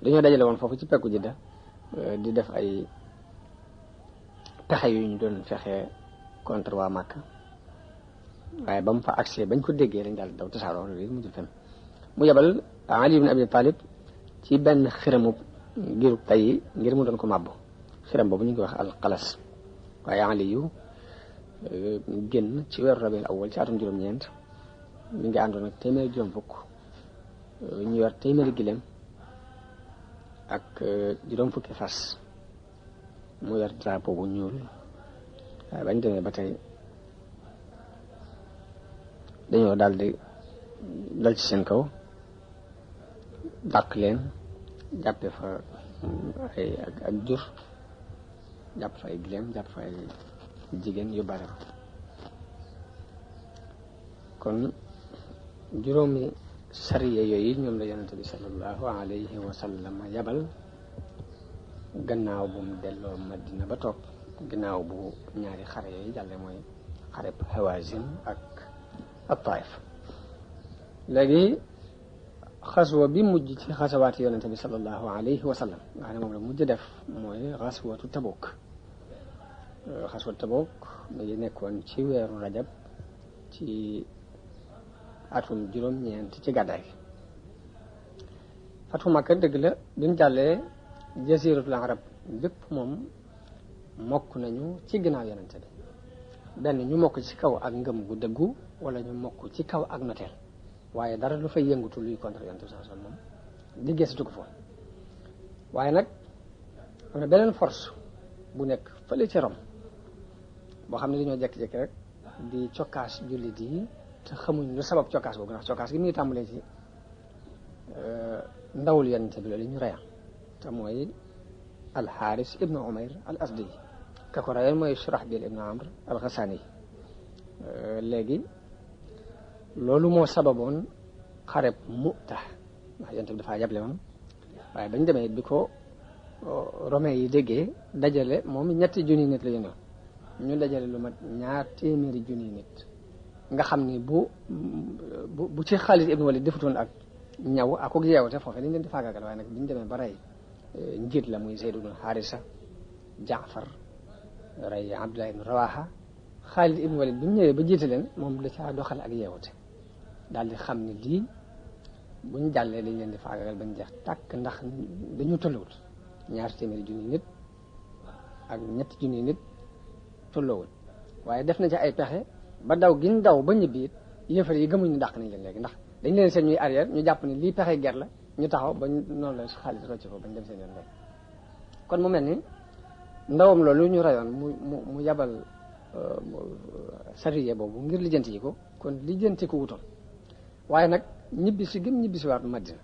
dañoo dajale woon foofu ci peggu Jidda di def ay pexe yu ñu doon fexe contre waa Makka waaye ba mu fa accès bañ ko déggee dañ daal daw tasaaroo loolu mu jël fen mu yebal Ali ibn Abi Talib ci benn xiramu giru tay ngir mu doon ko màbbu xiram boobu ñu ngi wax al-Qalas waaye Ali yu génn ci weeru Rabiul Awwal ci atum juróom-ñeent mi ngi àndoon ak téeméeri juróom fukk ñu yor téeméeri gileem ak juróom fukki fas mu yor drapeau bu ñuul waaye bañ demee ba tey dañoo daal di dal ci seen kaw dàq leen jàppe fa ay ak jur jàpp fa ay gileem jàpp fa ay jigéen yu bare kon juróomi sariya yooyu ñoom la yonente bi sallallahu alayhi wa sallam yabal gannaaw bu mu delloo Madina ba toog gannaaw bu ñaari xare yooyu jàlle mooy xareb Hawazin ak Taif léegi xaswa bi mujj ci xasawaati yonente bi sallallahu alayhi wa sallam nga xam ne moom la mujj def mooy xaswatu Tabuk xaswatu Tabuk mi ngi nekkoon ci weeru rajab ci atum juróom-ñeent ci gàddaay fatu Makka dëgg la bi mu jàllee jasiratul arab bépp moom mokk nañu ci ginnaaw yonente bi benn ñu mokk ci kaw ak ngëm gu dëggu wala ñu mokk ci kaw ak noteel waaye dara lu fay yëngutu luy contre yonent bi sallallahu alayhi wasallam moom di geesitu ko foofu waaye nag am na beneen force bu nekk fële ci Rome boo xam ne dañoo jekki-jekki rek di cokkaas jullit yi te xamuñ lu sabab cokkaas boobu ndax cokkaas gi mu ngi tàmbalee ci ndawul yonent bi loolu ñu reya te mooy alxaaris ibnu umayr al asdi ka ko reyoon mooy Surahbil ibnu amr al xasaani léegi loolu moo sababoon xareb Mu'ta ndax yonent bi dafaa yable woon waaye bañ demee bi ko romain yi déggee dajale moom 3 junni nit la ñu ñu dajale lu mat 200 junni nit nga xam ni bu ci Xaalid ibnu Walid defutoon ak ñaw ak ko yeewute foofu dañ leen di faagaagal waaye nag bi ñu demee ba rey njiit la muy Zayd ibnu Haarisa Jaafar rey Abdullah ibnu Rawaha Xaalid ibnu Walid bi mu ñëwee ba jiite leen moom da caa doxal ak yeewute daal di xam ne lii buñ jàllee dañ leen di faagaagal bañ jeex tàkk ndax dañu tolluwut 200 junni nit ak 3 junni nit tolloowul waaye def na ci ay pexe ba daw giñ daw ba ñibbi it yëfar yi gëmuñ ni dàq nañ leen léegi ndax dañ leen seen ñuy arrière ñu jàpp ni lii pexe ger la ñu taxaw ba noonu la Xaalid rocc ko bañ dem seen yoon léegi kon mu mel ni ndawam loolu ñu rayoon mu yabal sariye boobu ngir lijjanti yi ko kon lijjanti ko wutoon waaye nag ñibbisi gëm ñibbisi waat Madina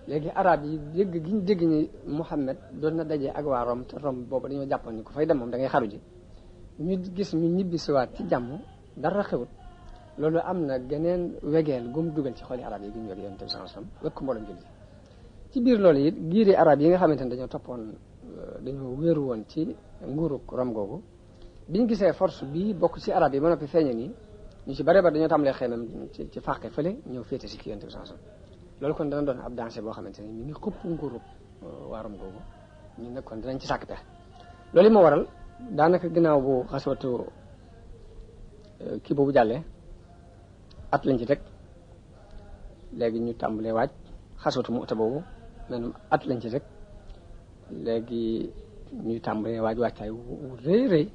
léegi arab yi dégg gi ñu dégg ni Muhammad doon na dajee ak waa Rome te Rome boobu dañoo jàppoon ni ku fay dem moom da ngay xaru ji ñu gis ñu ñibbisi waat ci jàmm dara xewut loolu am na geneen wegeel gum dugal ci xooli arab yi gi ñu weg yonent bi sallallahu alayhi wasallam wekk ko mboolem julli ci biir loolu it giiri arab yi nga xamante ne dañoo toppoon dañoo wéeru woon ci nguurug Rome googu bi ñu gisee force bii bokk ci arab yi ba noppi feeñe nii ñu ci bare bare dañoo tàmbalee xeemam ci fàqe fële ñëw féete si ci yonent bi sallallahu alayhi wasallam loolu kon dana doon ab danger boo xamante ne ñu ngi xupp nguurug waa Rome googu ñu nag kon dinañ ci sàkk pexe loolu moo waral daanaka ginnaaw bu xaswatu kii boobu jàllee at lañ ci teg léegi ñu tàmbalee waaj xaswatu Mu'ta boobu maanaam at lañ ci teg léegi ñuy tàmbalee waajtaay wu rëy rëy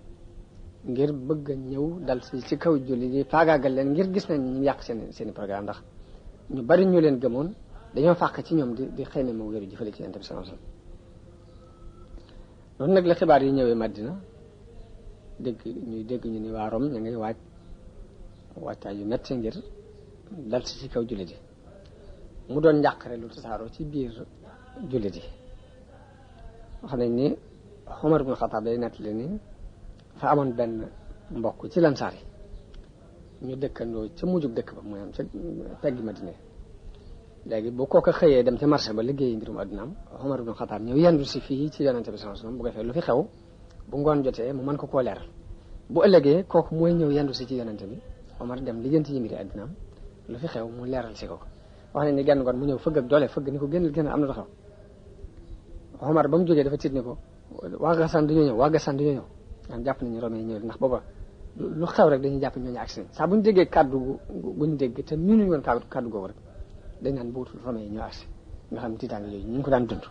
ngir bëgg a ñëw dal ci kaw julli yi faagaagal leen ngir gis nañ ñu yàq seen programme ndax ñu bari ñu leen gëmoon dañoo fàq ci ñoom di xëy na moo wéru ji fële ci Yonent bi sallallahu alayhi wasallam loolu nag la xibaar yi ñëwee Madina dégg ñu ni waa Rome ñu ngay waajtaay yu metti ngir dal ci kaw jullit yi mu doon njàqare lu tasaaroo ci biir jullit yi wax nañ ni Umar ibn Xattaab day nettali ni fa amoon benn mbokk ci lansaar yi ñu dëkkandoo ca mujjug dëkk ba mooy am ca peggi Madina léegi bu kooka xëyee dem ca marché ba liggéeyi mbirum addunaam Umar ibn Xattaab ñëw yendu si fii ci Yonent bi sallallahu alayhi wasallam bu ko fee lu fi xew bu ngoon jotee mu mën ko koo leeral bu ëllëgee kooku mooy ñëw yendu si ci Yonent bi Omar dem lijjanti yi mbiri addunaam lu fi xew mu leeral si ko wax nañ ni genn ngoon mu ñëw fëgg ak doole fëgg ni ko génn am na lu xew Omar ba mu jógee dafa tiit ni ko waa Gassane dañoo ñëw am jàpp nañu Romain yi ñëw ndax booba lu xew rek dañuy jàpp ñooñu agsi nañ saa bu ñu déggee kàddu gu ñu dégg te miinuñu woon kàddu googu rek dañ naan buutul Romain yi ñoo agsi nga xam ne tiitaange yooyu ñu ngi ko daan dund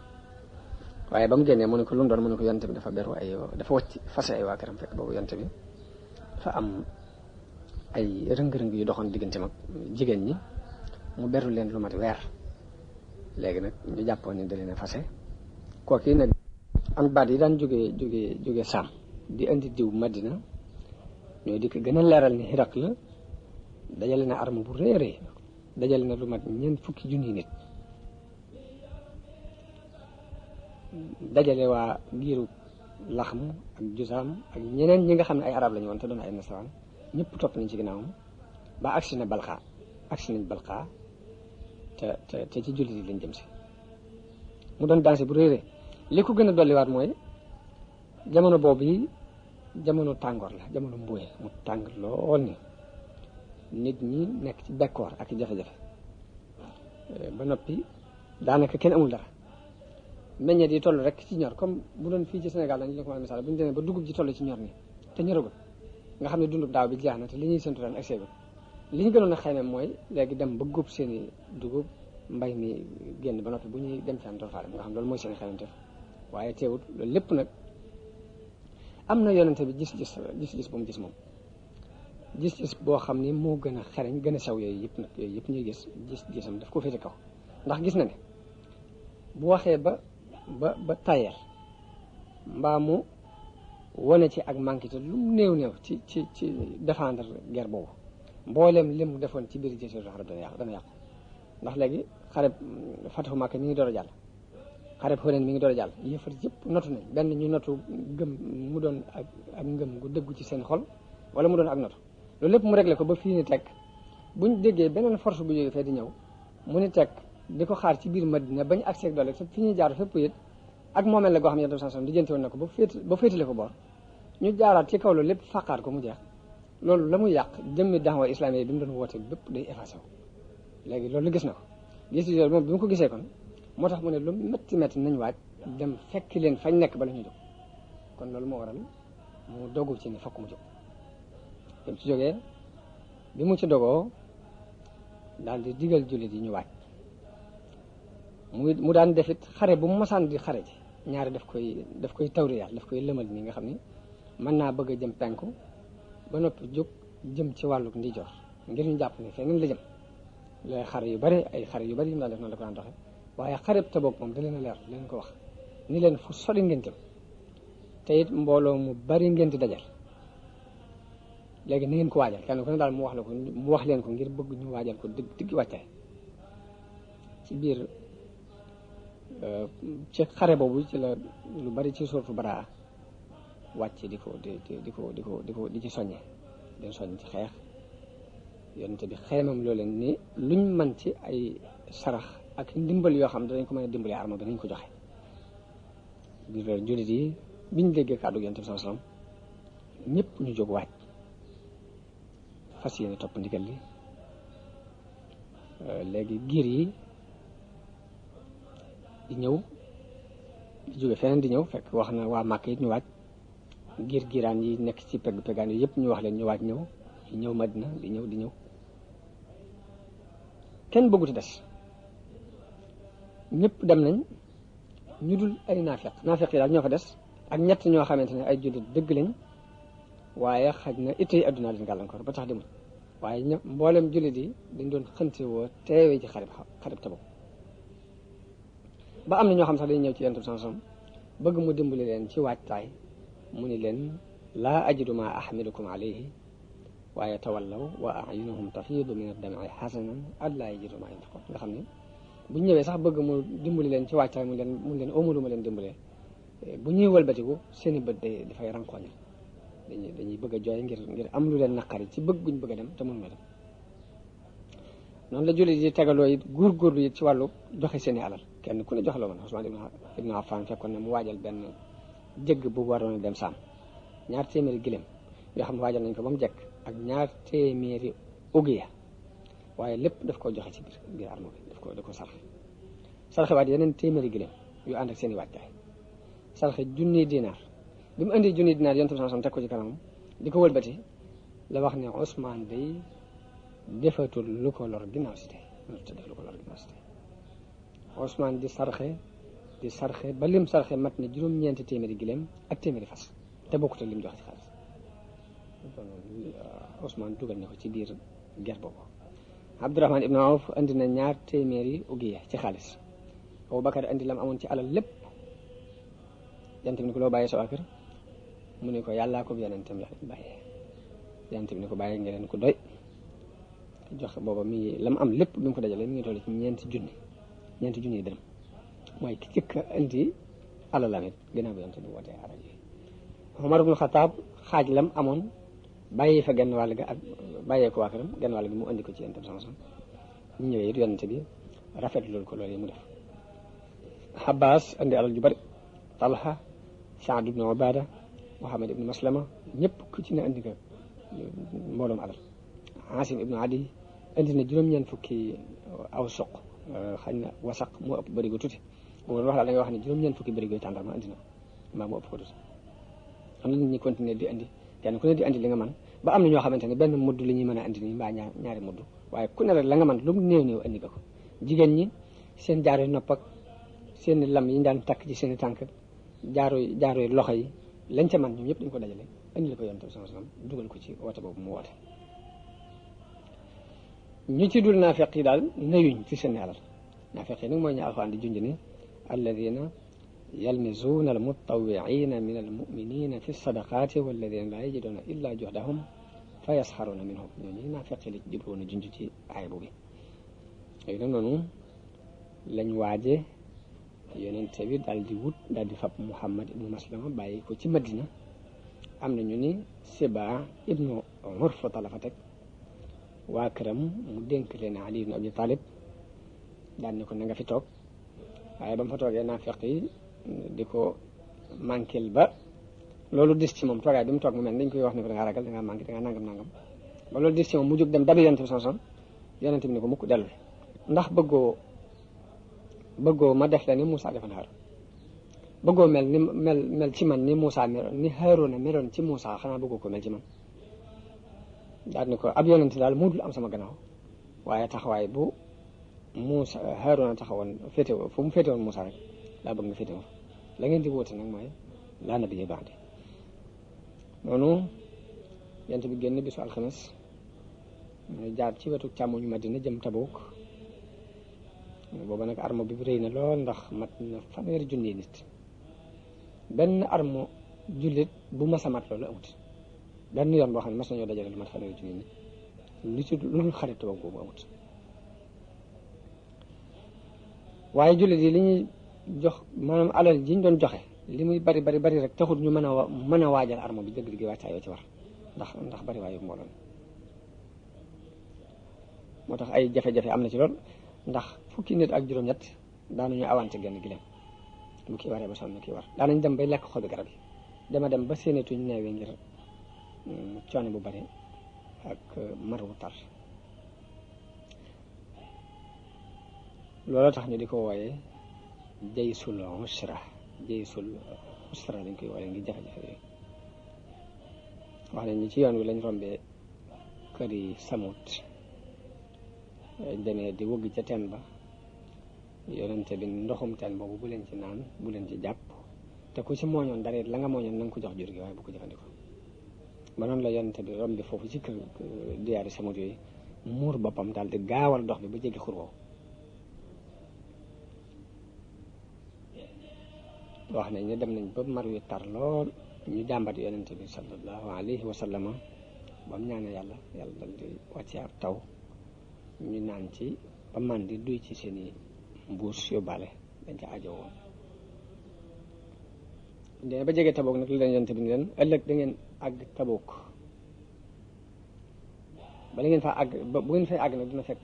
waaye ba mu génnee mu ne ko lu mu doon mu ne ko Yonent bi dafa beru dafa wacc fase ay waa këram fekk boobu Yonent bi dafa am ay rëng-rëng yu doxoon diggante mag jigéen ñi mu beru leen lu mat weer léegi nag ñu jàppoon ni da leen a fase kooki nag am baat yi daan jógee Saam di indi diw Madina ñoo di ko gën a leeral ni Hiraq la dajale na arme bu rëy a rëy dajale na lu mat 40 junni nit dajale waa giiru Laxm ak Jusaam ak ñeneen ñi nga xam ne ay arab lañu woon te doon ay nasaraan ñëpp topp nañ ci ginnaawam ba agsi nañ Balqa te ci jullit yi lañ jëm si mu doon dansé bu réeré li ko gën a dolliwaat mooy jamono boobu yi jamono tàngoor la jamono mbuye mu tàng lool ni nit ñi nekk ci bekkoor ak jafe-jafe ba noppi daanaka kenn amul dara meññeet yi toll rek ci ñor comme bu doon fii ci Sénégal dañu la ko mën a misaal bu ñu demee ba dugub ji toll ci ñor ni te ñoragul nga xam ne dundub daaw bi jeex na te li ñuy séntu ren ak seegul li ñu gënoon a xayma mooy léegi dem ba góob seeni dugub mbay mi génn ba noppi bu ñuy dem ci am tolfaale nga xam loolu mooy seen xayma waaye teewut loolu lépp nag am na yonente bi gis-gis bu mu gis moom gis-gis boo xam ni moo gën a xereñ gën a sew yooyu yëpp nag yooyu yëpp ñuy gis-gisam daf ko féete kaw ndax gis na ne bu waxee ba tayel mbaa mu wane ci ak manqué te lu mu néew ci défendre guerre boobu mboolem li mu defoon ci biir Jasiiratul Arab dana yàqu ndax léegi xareb Fatahu Makka mi ngi door a jàll xareb Hunayn mi ngi door a jàll yëfar yëpp notu nañ benn ñu notu gëm mu doon ak ngëm gu dëggu ci seen xol wala mu doon ak notu loolu lépp mu réglé ko ba fii ni teg buñ déggee beneen force bu jógee fee di ñëw mu ni teg di ko xaar ci biir Madina bañ accès ak doole fi ñuy jaar fépp it ak moomeel la goo xam ne Yonent bi di jënte woon na ko ba féetale ko boor ñu jaaraat ci kaw loolu lépp faqaat ko mu jeex loolu la muy yàq jëmmi daawa islamique bi mu doon woote bépp day effacé wu léegi loolu gis na ko gis loolu moom bi mu ko gisee kon moo tax mu ne lu métti nañ waaj dem fekki leen fañ nekk bala ñu jóg kon loolu moo waral mu dogu ci ne fokk mu jóg dem ci jógee bi mu ci dogoo daal di digal jullit yi ñu waaj mu daan defit xare bu mu masaan di xare ji ñaari daf koy tawriyaat daf koy lëmal nii nga xam ni mën naa bëgg a jëm penku ba noppi jóg jëm ci wàllu ndijoor ngir ñu jàpp ne feneen la jëm la xare yu bari yi mu daan def noonu la ko daan doxe waaye xareb Tabuk moom da leen a leer leen ko wax ni leen fu sori ngeen jëm te it mbooloo mu bari ngeen di dajal léegi na ngeen ko waajal kenn ku ne daal mu wax leen ko ngir bëgg ñu waajal ko digg wàccaay ci biir ci xare boobu ci la lu bari ci suuratu Baraa wàcc di ci soññe den soññ ci xeex yonente bi xeemam loo leen ni luñ mën ci ay sarax ak ndimbal yoo xam danañ ko mën a dimbalee arma bi nañ ko joxe biir loolu jullit yi biñ déggee kàddu yonente bi sallallahu alayhi wasallam ñëpp ñu jóg waaj fas yéene topp ndigal li léegi giir yi di ñëw di jóge feneen di ñëw fekk wax na waa Màkka it ñu waaj giiraan yi nekk ci peggaan yi yëpp ñu wax leen ñu waaj ñëw Madina di ñëw kenn bëgguti des ñëpp dem nañ ñu dul ay naafeq yi daal ñoo fa des ak ñett ñoo xamante ne ay jullit dëgg lañ waaye xaj na itte yi addunaa leen gàllankoor ba tax demul waaye mboolem jullit yi dañ doon xënte woo teewee ci xarib Tabuk ba am na ñoo xam sax dañ ñëw ci Yonent bi sallallahu alayhi wasallam bëgg mu dimbali leen ci waajtaay mu ni leen laa ajidu ma ahmilukum alayhi waaye tawallaw wa a'yunuhum tafiidu min ad-dam'i hasanan allaa yajidu ma yunfiqun nga xam ne bu ñëwee sax bëgg mu dimbali leen ci waajtaay mu leen amulu ma leen dimbalee bu ñuy wëlbatiku seeni bët dafay rankoñal dañuy bëgg a jooy ngir am lu leen naqari ci bëgg guñ bëgg a dem te mënuñu dem noonu la jullit yi tegaloo it góorgóorlu it ci wàllu joxe seeni alal kenn ku ne joxe la woon Usmaan ibn Affaan fekkoon ne mu waajal benn jëgg bu waroon a dem saam 2 téeméeri giléem yoo xam ne waajal nañ ko ba mu jekk ak 2 téeméeri ugiya waaye lépp daf koo joxe ci biir arme bi daf ko sarxe waat yeneen téeméeri giléem yu ànd ak seeni waajtaay sarxe junni dinaar bi mu indi junni dinaar Yonent bi sallallahu alayhi wasallam teg ko ci kanamam di ko wëlbati la wax ne Usmaan day defatul lu ko lor ginnaaw si tey Usmaan di sarxe ba lim sarxe mat na 9 téeméeri giléem ak téeméeri fas te bokkut ak lim joxe ci xaalis Usmaan dugal na ko ci biir guerre boobu Abdurahmaan ibn Awf andi na 2 téeméeri ugiya ci xaalis Abubakar andi lam amoon ci alal lépp Yonent bi ni ko loo bàyyee sa waa kër mu ne ko yàllaa ko yonentam la bàyyee Yonent bi ni ko bàyyee nga leen ko doy jox booba mi lam am lépp bi mu ko dajalee mi ngi toll ci 4 junni dërëm mooy ki jëkk a indi alalam it ginnaaw bi Yonent bi wootee arab yi Umar ibn Xataab xaaj lam amoon bàyyi fa genn wàll ga ak bàyyee ko waa këram genn wàll gi mu indi ko ci Yonent bi sallallahu alayhi wasallam ñu ñëwee it Yonent bi rafet loolu ko loolu yi mu def Abbas indi alal ju bari Talha Saad ibn Ubaada Muhammad ibn Maslama ñëpp ku ci ne indi nga mbooloom alal Asim ibn Adi indi na 9 fukki aw soq xañ na wasaq moo ëpp bërigo tuuti bu wax daal da nga wax ne 9 fukki bërigo tàndarma indi na maa moo ëpp ko tuuti am na nit ñi continuer di indi kenn ku ne di indi li nga man ba am na ñoo xamante ne benn mudd li ñuy mën a indi nii mbaa ñaari mudd waaye ku ne rek la nga man lu mu néew indi nga ko jigéen ñi seen jaaro nopp ak seen lam yi ñu daan takk ci seen tànk jaaro loxo yi lañ ca man ñoom ñëpp dañ ko dajale indi la ko Yonent bi sallallahu alayhi wasallam dugal ko ci woote boobu mu woote ñu ci dul naafeq yi daal nayuñ ci seen alal naafeq yi nag mooy ñu alxuraan di junj ni alladina yalmizuuna almutawwiina min almuminina fi sadaqaati walladina laa yajiduuna illa juhdahum fa yasxaruuna minhum ñooñu naafeq yi la ci jublu woon a junj ci aay boobu léegi nag noonu lañ waaje yonente bi daal di wut daal di fab Muhammad ibnu Maslama bàyyi ko ci Madina am na ñu ni Siba ibnu Urfata la fa teg waa këram mu dénk leen Ali ibnu Abi Talib daal ni ko na nga fi toog waaye ba mu fa toogee naafeq yi di ko manquil ba loolu dis ci moom toogaay bi mu toog mu mel dañ koy wax ne ko da ngaa ragal da ngaa manqué da ngaa nangam ba loolu dis ci moom mu jóg dem dabi yonente bi sanson yonente bi ni ko mukk dellu ndax bëggoo ma def la ni Moussa defoon Haroun bëggoo mel ci man ni Moussa meloon ni Haroun meloon ci Moussa xanaa bëggoo ko mel ci man daal ni ko ab yonente daal moo dul am sama gannaaw waaye taxawaay bu Moussa Haroun taxawoon féete fu mu féete woon Moussa rek laa bëgg nga féete woon la ngeen di wóote nag mooy laa nabiyya ba'di noonu yonent bi génn bisu alxames mu jaar ci wetu càmmoñu Madina jëm Tabuk booba nag armo bi rëy na lool ndax mat na 1,000 nit benn armo jullit bu mas a mat loolu amut benn yoon boo xam ne mas nañoo dajale lu mat 1,000 nit lu ci lu dul xarit Tabuk boobu amut waaye jullit yi li ñuy jox maanaam alal ji ñu doon joxe li muy bari rek taxul ñu mën a waajal armo bi dëgg gi wàccaay yoo ci war ndax bari waayu mbooloo moo tax ay jafe-jafe am na ci lool ndax fukki nit ak juróom-ñett daanuñu awante genn gileem bu kii waree ba sonn kii war daanañ dem bay lekk xobi garab yi dama dem ba séenatuñ neewee ngir coono bu bari ak mar wu tar loolu tax ñu di ko wooyee jaysul usra lañ koy wooyee ngir jafe-jafe yooyu wax nañ ni ci yoon wi lañ rombee kër yi Samut demee di wëgg ca teen ba yonente bi ndoxum teen boobu bu leen ci naan bu leen ci jàpp te ku ci mooñoon dara la nga mooñoon na nga ko jox jur gi waaye bu ko jëfandikoo ba noonu la yonente bi rombi foofu ci kër diyaari Samut yooyu muur boppam daal di gaawal dox bi ba jéggi xur woowu wax nañ ne dem nañ ba mar wi tar lool ñu jàmbat yonente bi sallallahu alayhi wa sallama ba mu ñaane yàlla dal di wàcce ab taw ñu naan ci ba man di duy ci seeni mbuus yóbbaale dañ ca ajo woon de ba jege Tabuk nag li leen yonente bi ni leen ëllëg da ngeen àgg Tabuk bala ngeen fa àgg bu ngeen fay àgg nag dina fekk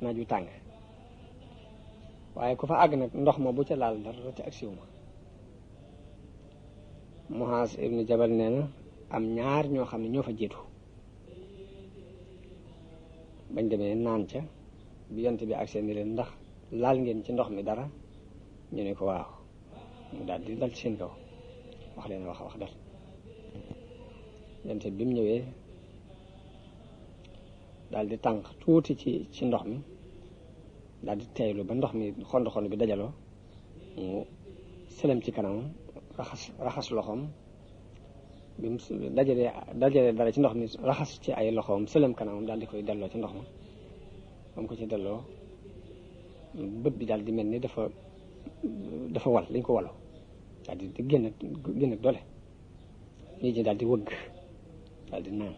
naaj wu tàng waaye ku fa àgg nag ndox ma bu ca laal dara ci ak siw ma Muaz ibn Jabal nee na am ñaar ñoo xam ne ñoo fa jiitu bañ demee naan ca bi yonent bi ak seen ni leen ndax laal ngeen ci ndox mi dara ñu ne ko waaw mu daal di dal ci seen kaw wax leen wax dal yonent bi mu ñëwee daal di tànk tuuti ci ndox mi daal di teeylu ba ndox mi xond bi dajaloo mu sëlëm ci kanamam raxas loxoom bi mu dajalee dara ci ndox mi raxas ci ay loxoom sëlëm kanamam daal di koy delloo ci ndox ma ba mu ko ci delloo bët bi daal di mel ni dafa wal lañ ko waloo daal di génn ak doole nit ñi daal di wëgg daal di naan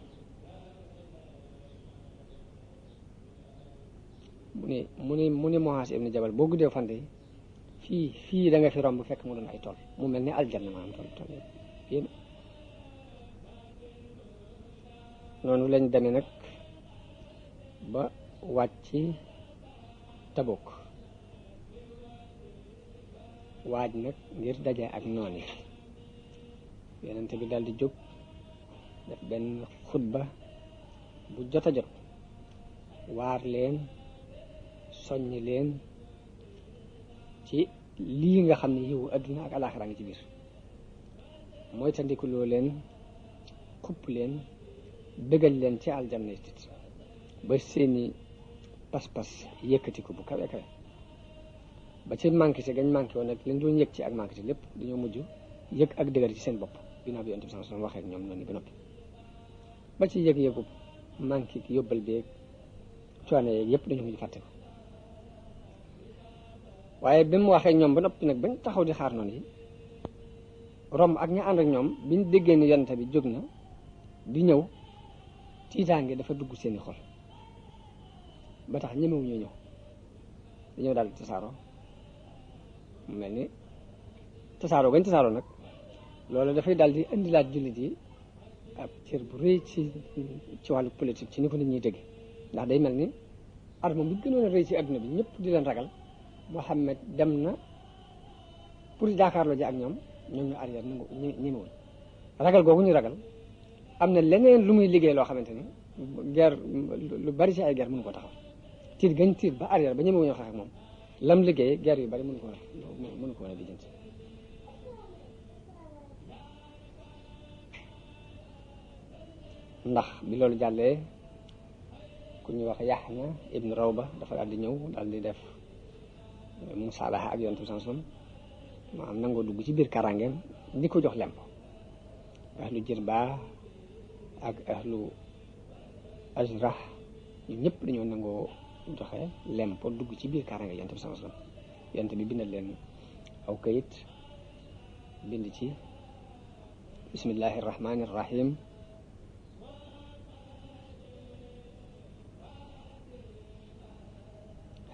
mu ne Muaz ibn Jabal boo guddee fande fii da nga fi romb fekk mu doon ay tool mu mel ni aljanna maanaam tool fii noonu lañ demee nag ba wàcc Tabuk waaj nag ngir daje ak noon yi yonent bi daal di jóg def benn xutba bu jot a jot waar leen soññ leen ci lii nga xam ne yiwu adduna ak alaxira ngi ci biir mooy tandikuloo leen xupp leen dëggal leen ci aljanna tit ba seeni pas-pas yëkkatiku bu kawe kawe ba ci manqué si gañ manqué woon nag leen doon yëg ci ak manqué si lépp dañoo mujj yëg ak dëgër ci seen bopp ginnaaw bi yonent bi sallallahu alayhi wasallam waxee ak ñoom noonu ba noppi ba ci yëg-yëgu manqué ki yóbbal beeg coono yeeg yëpp dañu mujj fàtte ko waaye bi mu waxee ñoom ba noppi nag bañ taxaw di xaar noonu yi romb ak ña ànd ak ñoom biñ déggee ni yonent bi jóg na di ñëw tiitaange dafa dugg seeni xol ba tax ñemewu ñu ñëw dañoo daal di tasaaroo mu mel ni tasaaroo gañ tasaaroo nag loolu dafay daal di indilaat jullit yi ab cër bu rëy ci wàllu politique ci ni ko nit ñuy dégg ndax day mel ni arme bi gënoon a rëy ci adduna bi ñëpp di leen ragal Muhammad dem na pour jaakaarloo ji ak ñoom ñu arrière nangu ñemewuñ ragal googu ñu ragal am na leneen lu muy liggéey loo xamante ni guerre lu bari ci ay guerre mënu ko taxaw tiit gañ tiit ba arrière ba ñemewuñoo xeex ak moom lam liggéey guerre yu bari mënu ko woon a lijjanti ndax bi loolu jàllee ku ñuy wax Yaxna ibn Rawba dafa daal di ñëw daal di def musaalaha ak yonent bi sallallahu alayhi wasallam maanaam nangoo dugg ci biir karangeem di ko jox lemp ahlu Jirba ak ahlu Ajrah ñu ñëpp dañoo nangoo joxe lemp dugg ci biir karange yonent bi sallallahu alayhi wasallam yonent bi bindal leen aw kayit bind ci bismillahi rahmani rahim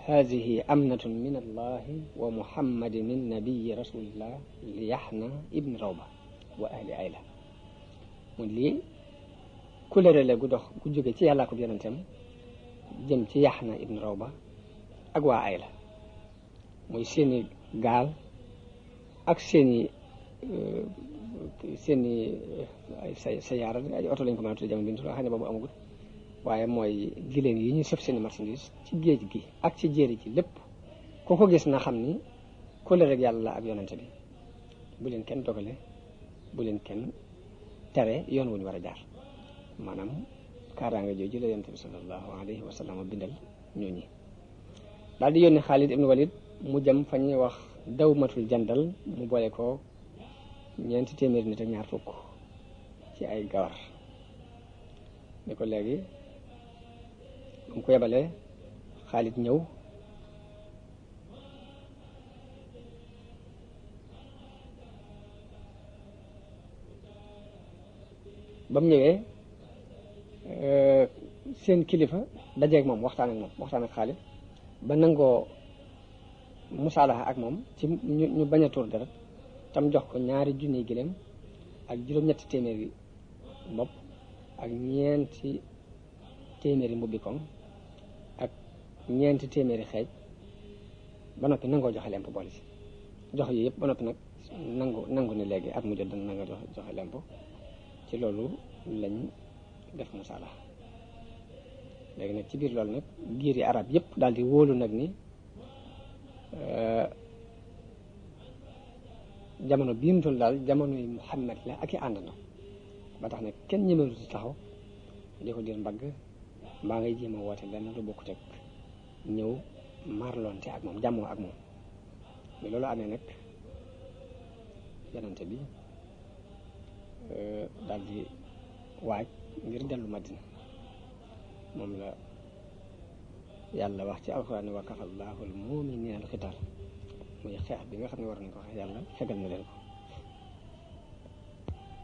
هذه أمنة من الله ومحمد النبي رسول الله ليحنى ابن روبة وأهل عيلة من لي كل رجل قدوخ قدوخ تي الله كبير أنتم جم تي يحنى ابن روبة أقوى عيلة موي سيني قال أك سيني سيارة أي أوتو لين كمان تجمع بنتو هاني بابا أمغود waaye mooy giléem yi ñu sëf seeni marchandise ci géej gi ak ci jéeri ji lépp ku ko gis na xam ni kóllëre rek yàlla ak yonente bi bu leen kenn dogale bu leen kenn tere yoon wu ñu war a jaar maanaam kaaraanga jooju la yonente bi sallallahu alayhi wa sallam bindal ñooñi daal di yónni Xaalid ibn Walid mu jëm fa ñuy wax dawmatul jandal mu boole ko 400 nit ak ñaar fukk ci ay gawar ne ko léegi mu ko yebalee Xaalid ñëw ba mu ñëwee seen kilifa dajeeg moom waxtaan ak Xaalid ba nangoo musaalaha ak moom ci ñu bañ a tuur deret tam jox ko 2 junniy giléem ak 700 bopp ak 4 téeméeri mbubbi koŋ ak 4 téeméeri xeej ba noppi nangoo joxe lemp boole ci jox yi yëpp ba noppi nag nangu ni léegi at mu jot dana nanga joxe lemp ci loolu lañ def musaala léegi nag ci biir loolu nag giiri arab yëpp daal di wóolu nag ni jamono bii mu toll daal jamono yi Muhammad la ak i àndandoo ba tax nag kenn ñemewul ci taxaw di ko dir mbagg mbaa ngay jéem a woote lenn lu bokkut ak ñëw marlonte ak moom jàmmoo ak moom mais loolu amee nag yonente bi daal di waaj ngir dellu Madina moom la yàlla wax ci alxuraan ne wa kafa allahu al muminina al qital muy xeex bi nga xam ne war nañ ko xeex yàlla fegal na leen ko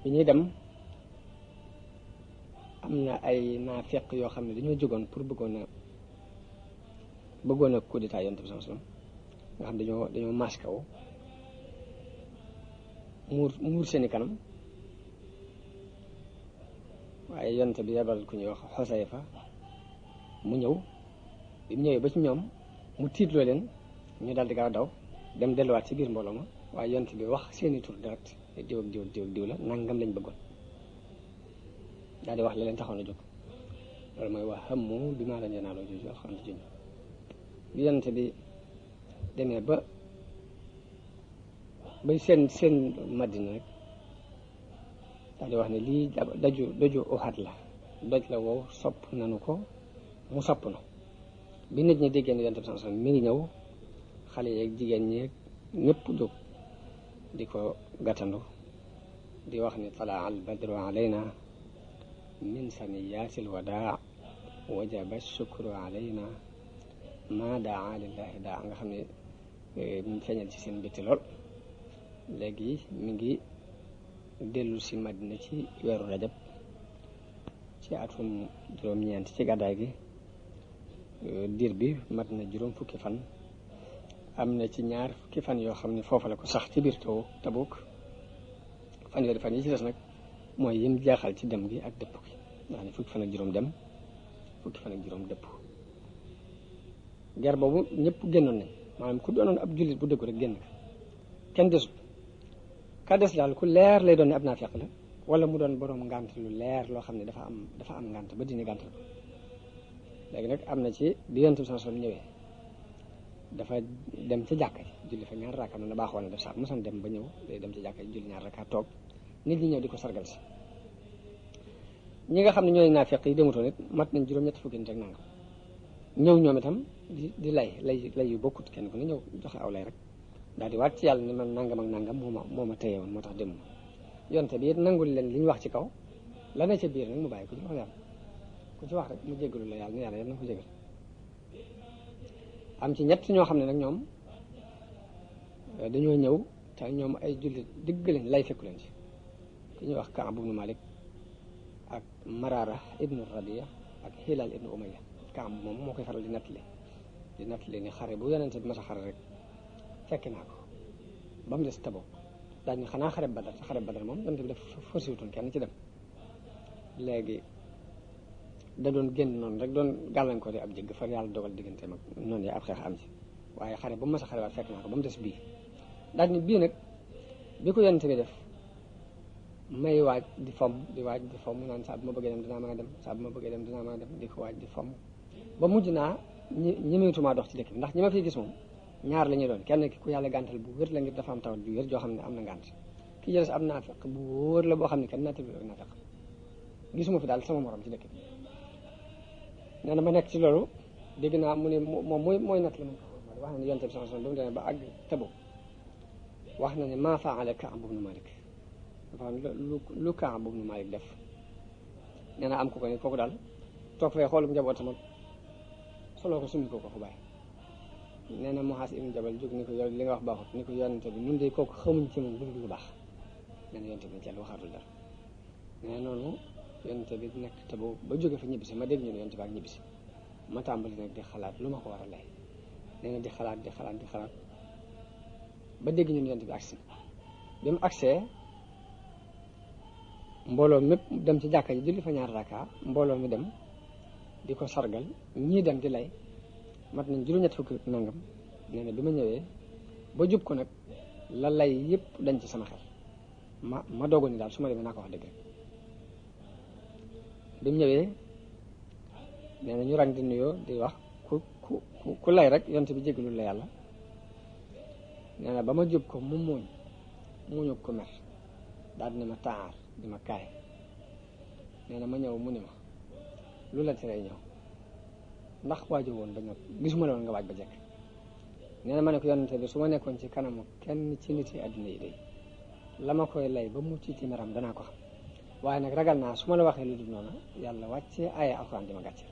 bi ñuy dem am na ay naafeq yoo xam ne dañoo jógoon pour bëggoon a coup d'état yonent bi sallallahu alayhi wasallam nga xam dañoo masque wu muur seeni kanam waaye yonent bi yebal ku ñuy wax Xosayfa mu ñëw bi mu ñëwee ba ci ñoom mu tiitloo leen ñu daal di gaaw daw dem delluwaat ci biir mbooloo ma waaye yonent bi wax seeni tur direct diw ak diw ak diw ak diw la nangam lañ bëggoon daal di wax la leen taxoon a jóg loolu mooy wax xammu bi maa la yanaaloo jooju alxuraan juñ bi yonent bi demee ba seen Madina rek daal di wax ne lii doju Uhud la doj la wow sopp nanu ko mu sopp na bi nit ñi déggee ne yonent bi sallallahu alayhi wasallam mi ngi ñëw xale yeeg jigéen ñeeg ñëpp jóg di ko gàttandu di wax ne talaa al badru alayna min saniyaatil wadaa wajaba shukru alayna ma daa lillahi daa nga xam ne ñu feeñal ci seen mbégte lool. léegi mi ngi dellu si Madina ci weeru rajab ci atum juróom-ñeent ci gàddaay gi. diir bi mat na juróom fukki fan, am na ci ñaar fukki fan yoo xam ne foofa la ko sax ci biir Tabuk. fanweeri fan yi ci des nag mooy yim jaaxal ci dem gi ak dëpp gi, ndax ne fukki fan ak juróom dem, fukki fan ak juróom dëpp. ger boobu ñëpp génnoon nañ, maanaam ku doonoon ab jullit bu dëggu rek génn kenn desul. ka des daal ku leer lay doon ne ab naafeq la, wala mu doon borom ngànt lu leer loo xam ne dafa am ngànt ba dina gàntal ko. léegi nag am na ci bi Yonent bi sallallahu alayhi wasallam ñëwee dafa dem ca jàkka ji julli fa ñaar rakka noonu baaxoon na def sax mosoon dem ba ñëw day dem ca jàkka ji julli ñaar rakka toog nit ñi ñëw di ko sargal si. ñi nga xam ne ñooy naafeq yi demutoon it mat nañ juróom-ñetti fukki nit ak nangam ñëw ñoom itam di lay yu bokkut, kenn ku ne ñëw joxe aw lay rek daal di waat ci yàlla ni man nangam ak nangam moo ma téye woon moo tax demuma. Yonent bi it nangul leen li ñu wax ci kaw la ne ca biir nag mu bàyyi ko ci wax yàlla ku ci wax rek mu jéggalu la yàlla ni yàlla na ko jégal. am ci ñett ñoo xam ne nag ñoom dañoo ñëw te ñoom ay jullit digg lañ lay fekku leen ci, ku ñuy wax Kaab ibnu Malik ak Marara ibnu Rabiya ak Hilal ibnu Umayya. Kaab moom moo koy faral di nattali ni xare bu Yonent bi mas a xare rek fekk naa ko ba mu des Tabuk. daal ni xanaa xare Badar, te xare Badar moom Yonent bi def forcé wutoon kenn ci dem. léegi da doon génn noonu rek doon gàllankoor di ab jégg far yàlla dogal diggante mag noonu ab xeex am ci, waaye xare bu mas a xare waat fekk naa ko ba mu des bii. daal ni bii nag bi ko Yonent bi def may waaj di fomm mu naan saa bu ma bëggee dem dinaa mën a dem, saa bu ma bëggee dem dinaa mën a dem, di ko waaj di fomm ba mujj naa ñemeetuma dox ci dëkk bi, ndax ñi ma fiy gis moom ñaar la ñuy doon. kenn ki ku yàlla gàntal bu wér la ngir dafa am tawat ju wér joo xam ne am na ngànt, ki jëles am naafeq bu wóor la boo xam ne kenn naatabi ak naafeq gisuma fi daal sama morom ci dëkk bi. nee na ma nekk ci loolu dégg naa mu ne moom mooy natt la man wax na ne Yonent bi sallallahu alayhi wasallam ba mu demee ba àgg Tabuk wax na ne maa faala Kaab ibnu Malik, dafa lu Kaab ibnu Malik def. nee na am ko ne kooku daal toog fee xoolum njabootam ak soloo ko summi ko fu bàyyi. nee na Muaaz ibnu Jabal jóg ni ko yow li nga wax baaxut, ni ko Yonent bi ñun de kooku xamuñ ci moom lu baax. nee na Yonent bi ci waxaatul dara. nee na noonu Yonent bi nekk Tabuk ba jóge fa ñibbisi, ma dégg ñu ne Yonent bi ak ñibbisi, ma tàmbali nag di xalaat lu ma ko war a lay. nee na di xalaat ba dégg ñu ne Yonent bi agsi. bi mu agsee mbooloo mépp dem ci jàkka ji julli fa ñaar rakka, mbooloo mi dem di ko sargal, ñii dem di lay mat nañ juróom-ñett fukki nangam. nee na bi ma ñëwee ba jub ko nag la lay yëpp dañ ci sama xel ma doogoon ni daal su ma demee naa ko wax dëgg rek. bi mu ñëwee nee na ñu rang di nuyoo di wax ku lay rek Yonent bi jégalul la yàlla. nee na ba ma jub ko mu muuñu ko mer daal di ne ma taar di ma kaay. nee na ma ñëw mu ni ma lu la teree ñëw, ndax waaju woon ba ñëw gisuma la woon nga waaj ba jekk. nee na ma ne ko Yonent bi su ma nekkoon ci kanamu kenn ci nit yi àddina yi day la ma koy lay ba mucc ci meram danaa ko xam, waaye nag ragal naa su ma la waxee lu dul noonu yàlla wàccee aaya alxuraan di ma gàcce.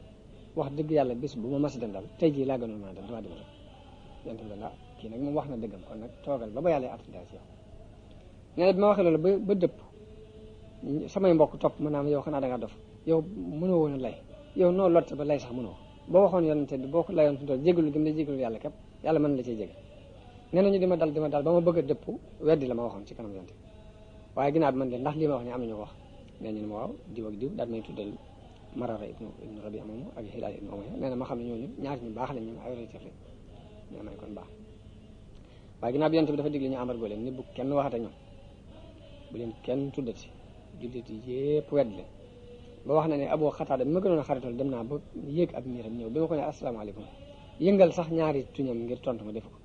wax dëgg yàlla bis bu ma mas dem daal tey jii laa gënoon mën a dem damaa dem rek. Yonent bi dana kii nag moom wax na dëggam, kon nag toogal ba yàlla attandaal ci yow. nee na bi ma waxee loolu ba dëpp samay mbokk topp ma naam yow xanaa da nga dof, yow mënoo woon a lay, yow noo lot ba lay sax mënoo boo waxoon Yonent bi boo ko layoon fi mu toll jégalu gi mu lay jégalu yàlla képp yàlla mën la cee jégal. nee na ñu di ma dal ba ma bëgg a dëpp weddi la ma waxoon ci kanam Yonent bi, waaye ginnaaw bi man de ndax lii ma wax ne am nañu ko wax. nee ñu ne ma waaw diw ak diw daal may tuddal Marara ibnu Rabi'a moomu ak Hilaal ibnu Umayya. nee na ma xam ne ñooñu ñaar ñu baax lañ, ñu ay royteef lañ. nee may kon baax, waaye ginnaaw bi Yonent bi dafa digle ñu embargo leen ni bu kenn waxate ñoom, bu leen kenn tuddati, jullit yépp wedd leen. ba wax na ne Abu Xataada bi ma gënoon a xaritool dem naa ba yéeg ab miiram ñëw bi ma ko ne asalaamaaleykum yëngal sax ñaari tuñam ngir tontu ma def ko.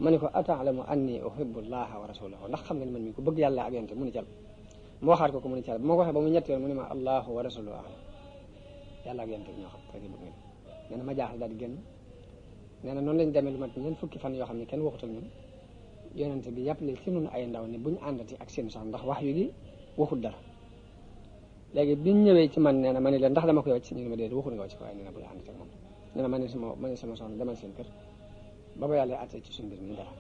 ma ne ko ata'lamu anni uhibbu llaha wa rasulahu, ndax xam nga ne man mi ko bëgg yàlla ak Yonent mu ni cal. mu waxaat ko mu ni cal, ba ma ko waxee ba mu ñetti yoon mu ne ma allahu wa rasuluhu a'lam, yàlla ak Yonent ñoo xam kër yi bëgg ngeen. nee na ma jaaxal daal di génn. nee na noonu lañ demee lu mat ñeent fukki fan yoo xam ne kenn waxutal ñun. Yonent bi yàppale ci ñun ay ndaw ne buñ àndati ak seen sax ndax wax yu gi waxul dara. léegi biñ ñëwee ci man nee na ma ne leen ndax dama koy wàcc ñu ne ma déedéet waxul nga wàcc ko waaye nee na bu la ànd ak moom nee na ma ne sama soxna demal seen kër ba ba yàlla àtte ci suñu mbir mi dara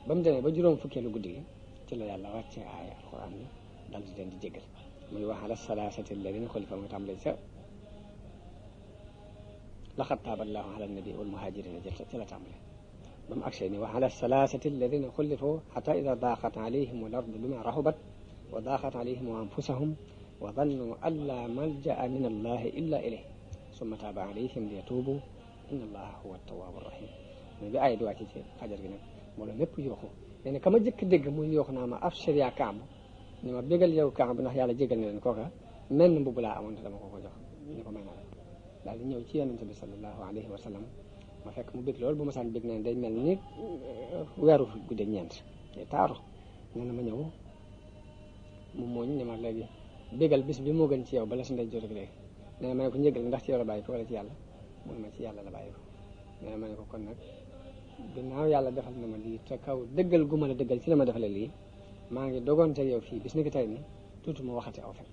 ba mu demee ba juróom fukkeelu guddi gi ci la yàlla wàccee aaya alquran ni dal di leen di jéggal muy wax ala salaasati alladina xulifa mu tàmbalee ca laqad taaba allahu ala nabi wal muhajirina jël ci la tàmbalee ba mu agsee ni wa ala salaasati alladina xulifu xata ida daaqat alayhim al ardu bima rahubat wa daaqat alayhim anfusahum wa dannu an la malja'a min allahi illa ilayh summa taaba alayhim liyatuubu inna allaha huwa tawaabu rahim mais bi aaya di wàcc ci fajar gi nag mbooloo mépp yooxu nee na ka ma jëkk dégg muy yooxu naa ma abshir yaa Kaab ni ma bégal yow Kaab ndax yàlla jégal na leen kooka menn mbubb laa amoon te dama ko jox ni ko may naa la daal di ñëw ci yonente bi sallallahu alayhi wa sallam ma fekk mu bég loolu bu ma saan bég neen day mel ni weeru gudde ñeent te taaru nee na ma ñëw mu mooñ ni ma léegi bégal bis bi moo gën ci yow bala su ndey jot ak léegi nee na ma ne ko njëgal ndax ci yow la bàyyi ko wala ci yàlla mu ne ma ci yàlla la bàyyi ko nee na ma ne ko kon nag ginnaaw yàlla defal na ma lii te kaw dëggal gu ma la dëggal ci la ma defalee lii maa ngi dogoonte yow fii bis ni ki tey ni tuuti ma waxati aw fen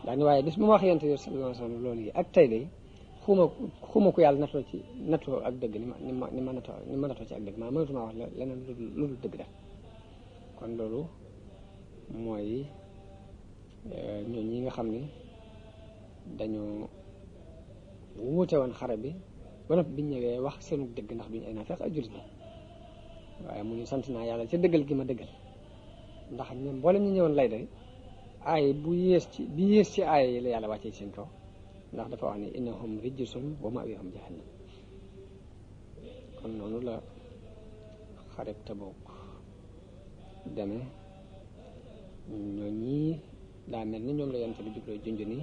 daani waaye bis bu ma wax yonte yow sallallahu alayhi wa sallam loolu yi ak tey day xuma ko yàlla natoo ak dëgg ni ma natoo ci ak dëgg maa mënatuma wax leneen lu dul dëgg def kon loolu mooy ñoo ñi nga xam ni dañoo wuute woon xare bi ba noppi biñ ñëwee wax seenu dëgg ndax duñu ay naafeq ay jullit la waaye mu ñu sant naa yàlla ca dëggal gi ma dëggal ndax ñoom mboolem ñu ñëwoon lay day aay bi yées ci aay yi la yàlla wàccee ci seen kaw ndax dafa wax ni innahum rijsun wa ma'wahum jahannam kon noonu la xareb Tabuk demee ñoo ñii daa mel ni ñoom la yonent bi jubloo junj ni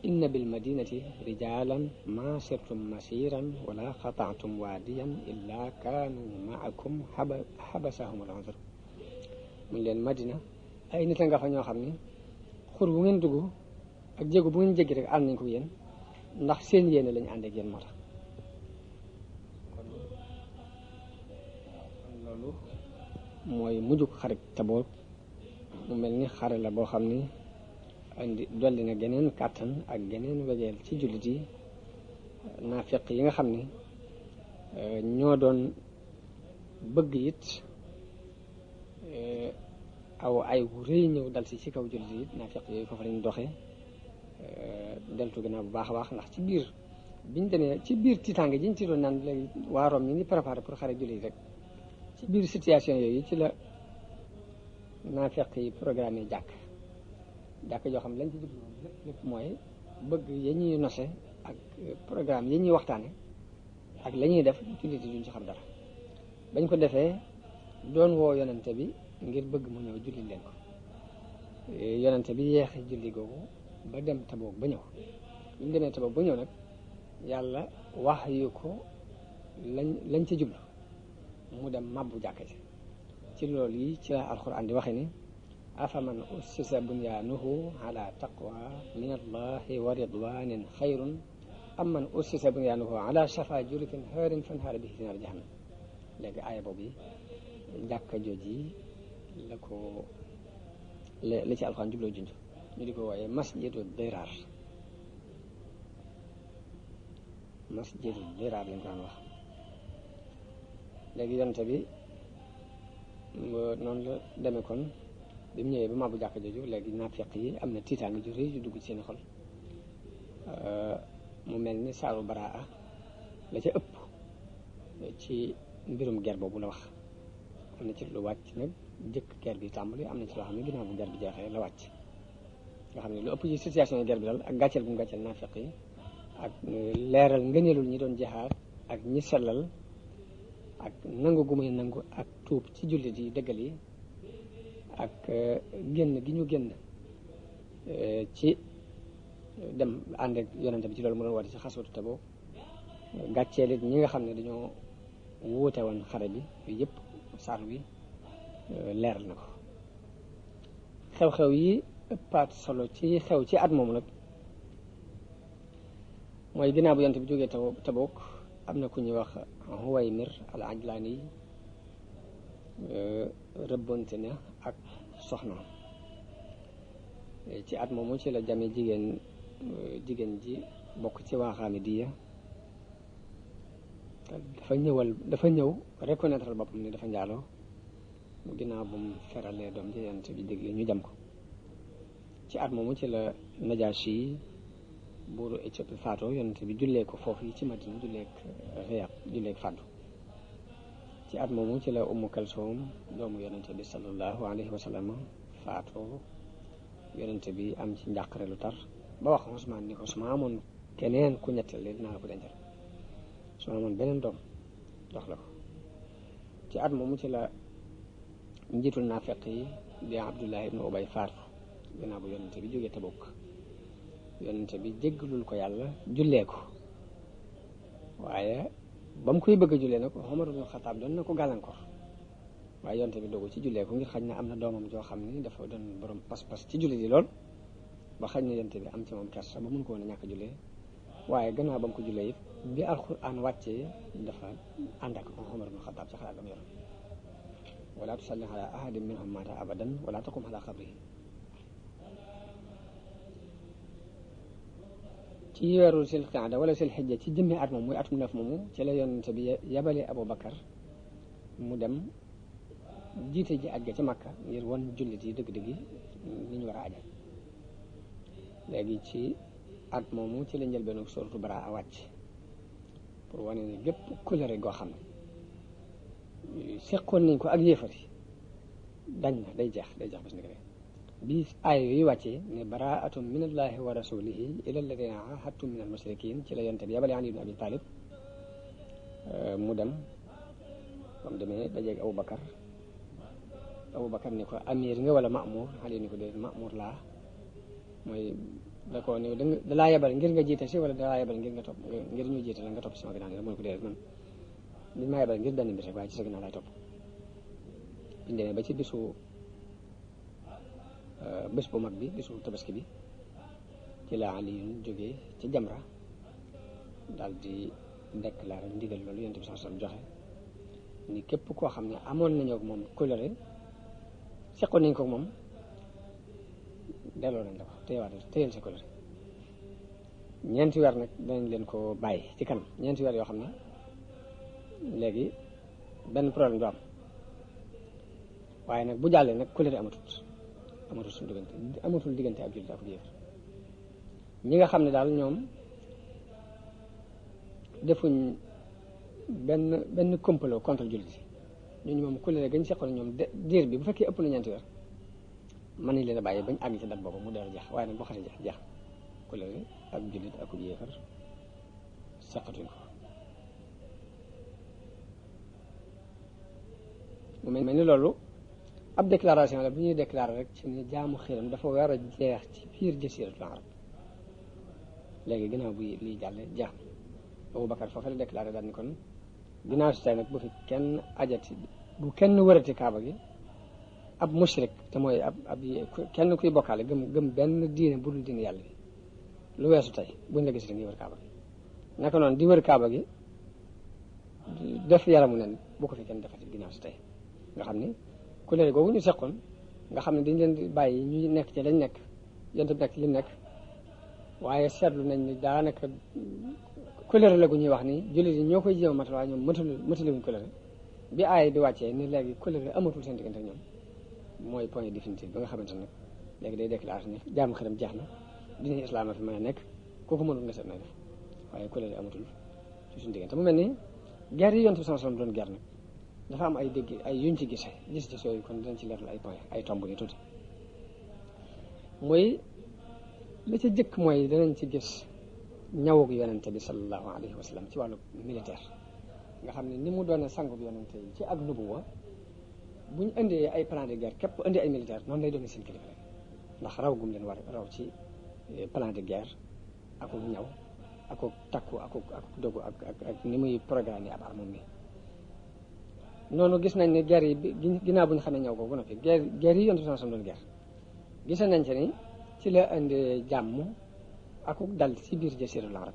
inna bil madinati rijalan ma sirtum masiran wala qata'tum wadiyan illa kaanu ma'akum habasahum al-'udhr muy leen Madina ay nit a nga fa ñoo xam ni xur bu ngeen dugg ak jéego bu ngeen jéggi rek ànd nañ ko yéen ndax seen yéene lañu ànd ak yéen moo tax kon loolu mooy mujjug xare Tabuk mu mel ni xare la boo xam ni andi dolli na geneen kàttan ak geneen wegeel ci jullit yi naafeq yi nga xam ni ñoo doon bëgg it aw ay wu rëy ñëw dal si ci kaw jullit yi naafeq yooyu foofu lañ doxee deltu gannaaw bu baax a baax ndax ci biir biñ demee ci biir tiitaange jiñ ci doon naan léegi waa Rome ñi ngi préparé pour xare jullit rek ci biir situation yooyu ci la naafeq yi programme jàkk joo xam lañ ci jublu lépp mooy bëgg ya ñuy nose ak programme yi ñuy waxtaane ak la ñuy def jullit yi duñ ci xam dara bañ ko defee doon woo yonente bi ngir bëgg mu ñëw julli leen ko yonente bi yeexe julli googu ba dem Tabuk ba ñëw bi mu demee Tabuk ba ñëw nag yàlla wax yu ko lañ ci jublu mu dem mabbu jàkka ci loolu yi ci la alquran di waxe ni afaman ussisa bunyaanuhu ala taqwa min allahi wa ridwanin xayrun am man ussisa bunyaanuhu ala shafa jurufin haarin fanhaara bihi fi naar jahannam léegi aaya boobu yi jàkka jooji la ko la ci alquran jubloo junj ñu di ko wooye masjidu diraar lañ ko daan wax léegi yonte bi noonu la demee kon bi mu ñëwee ba mabbu jàkka jooju léegi naafeq yi am na tiitaange ju rëy ju dugg ci seen xol mu mel ni saaru baraa la ca ëpp ci mbirum ger boobu la wax am na ci lu wàcc nag jëkk ger bi tàmbali am na ci loo xam ne ginnaaw bu ger bi jeexee la wàcc nga xam ne lu ëpp ci situation ger bi dal ak gàcceel bu mu gàcceel naafeq yi ak leeral ngëneelul ñi doon jihaad ak ñi sellal ak nangu gu muy nangu ak tuub ci jullit yi dëggal yi ak génn gi ñu génn ci dem ànd ak yonente bi ci loolu mu doon woote ci xaswatu Tabuk gàcceel it ñi nga xam ne dañoo wuute woon xare bi yooyu yëpp saar wi leeral na ko xew-xew yi ëppaat solo ci xew ci at moomu nag mooy ginnaaw bu yonente bi jógee Tabuk am na ku ñuy wax Huwaymir al Ajlaani rëbbante na ak soxna ci at moomu ci la jame jigéen ji bokk ci waa Xaamidiya dafa ñëw reconnaître boppam ni dafa njaaloo mu ginnaaw bu mu feralee doom ji yonent bi dégle ñu jam ko. ci at moomu ci la Najaashi buuru Éthiopie faatoo yonent bi jullee ko foofu yi ci Madina julleek fàddu. ci at moomu ci la Ummu Kalsoom doomu yonent bi sallallahu alayhi wa sallam faatoo yonent bi am ci njàqare lu tar ba wax Usmaan ni ko su ma amoon keneen ku ñetteel dinaa la ko dencal su ma amoon beneen doom jox la ko. ci at moomu ci la njiitul naafeq yi di Abdullah ibn Ubay faatu ginnaaw bu yonent bi jógee Tabuk yonent bi jéggalul ko yàlla jullee ko waaye ba mu koy bëgg a jullee nag Umar ibn Xattaab doon na ko gàllankoor waaye yonent bi dogu ci jullee ko ngir xañ na am na doomam joo xam ni dafa doon borom pas-pas ci jullit yi lool ba xañ na yonent bi am ci moom kersa ba mun ko woon a ñàkk jullee waaye gannaaw ba mu ko jullee it bi alxuraan wàccee dafa ànd ak Umar ibn Xattaab ci xalaat ba mu yor wala tusalli ala ahadin minhum mata abadan wala taqum ala qabrihi. ci weeru sil qaada wala sil xijja ci jëmmi at moom muy atum neuf moomu ci la yonent bi yabale Abu Bakar mu dem jiite ji aj ga ci Makka ngir won jullit yi dëgg-dëgg ni ñu war a aja. léegi ci at moomu ci la njëlbeenu suuratu Baraa wàcc pour wane ne gépp kulëre goo xam ne seqoon nañ ko ak yéefar yi dañ na day jeex bés ni ko dee bi aaya yooyu wàccee ne baraatun min allahi wa rasulihi ila alladina ahadtum min al mushrikin ci la yonte bi yabale Ali ibn Abi Talib mu dem ba mu demee dajeeg Aboubacar ni ko amir nga wala Mamour Ali ni ko dee Mamour laa mooy da ko ne da laa yebal ngir nga jiite si wala da laa yebal ngir nga topp ngir ñu jiite la nga topp si sama ginnaaw mu ne ko dee man li ma yebal ngir benn mbir rek waaye ci sa ginnaaw laay topp. biñ demee ba ci bés bu mag bi bésu tabaski bi ci la Aliyun jógee ci Jamra daal di déclaré ndigal loolu Yonent bi sallallahu alayhi wasallam joxe ni képp koo xam ne amoon nañoo ak moom kóllëre seqoon nañ ko moom delloo nañ la ko téyel sa kóllëre ñeenti weer nag danañ leen ko bàyyi ci kanam ñeenti weer yoo xam ne léegi benn problème du am waaye nag bu jàllee nag kóllëre amatul diggante ab jullit ak yéefar ñi nga xam ne daal ñoom defuñ benn complot contre jullit yi ñooñu moom kóllëre gañ seqoon ñoom diir bi bu fekkee ëpp na ñeenti weer mën nañ leen a bàyyi bañ àgg ci dat boobu mu door jeex waaye nag boo xasee jeex kóllëre ak jullit ak yéefar seqatuñ ko. mu mel ni loolu ab déclaration la bu ñuy déclarer rek ci ni jaamu xiram dafa war a jeex ci biir jasiratul arab léegi ginnaaw bu liy jàlle jeex na Aboubacar foofu la déclaré daal ni kon ginnaaw si tey nag bu fi kenn ajati bu kenn wërati kaaba gi ab mushrik te mooy ab kenn kuy bokkaale gëm benn diine bu dul diine yàlla bi lu weesu tey buñ la gisee ngi wër kaaba gi naka noonu di wër kaaba gi def yaramu nen bu ko fi kenn defati ginnaaw si tey nga xam ni kuréel googu ñu seqoon nga xam ne dañ leen di bàyyi ñu nekk ci lañ nekk yonent bi nekk ci li nekk waaye seetlu nañ ni daanaka kuréel la gu ñuy wax ni jullit yi ñoo koy jéem a matal waaye ñoom mataliwuñ kuréel bi aay bi wàccee ni léegi kuréel amatul seen diggante ak ñoom mooy point définitif ba nga xamante ne léegi day déclaré ne jaamu xiram jeex na dina islam a fi mën a nekk kooku mënul nga seet na def waaye kuréel amatul ci suñu diggante mu mel ni guerre yi yonent bi sallallahu alayhi wasallam doon guerre nag dafa am ay dégg ay yuñ ci gis yooyu kon dinañ ci leerlu ay point ay tomb ni tuuti mooy la ca jëkk mooy danañ ci gis ñawug yonente bi sallallahu alayhi wa sallam ci wàllu militaire nga xam ne ni mu doone sangub yonente yi ci ak nubuwa bu ñu indee ay plan de guerre képp indi ay militaire noonu lay doone seen kilifa rek ndax raw gum leen war raw ci plan de guerre ak ñaw ak takku ak dogu ak ni muy programme ab armam bi noonu gis nañ ne guerre yi ginnaaw bu ñu xamee ñaw boobu noppi guerre yi yonent bi sallallahu alayhi wasallam doon guerre gis nañ ci ni ci la indi jàmm ak dal ci biir jasiiratul arab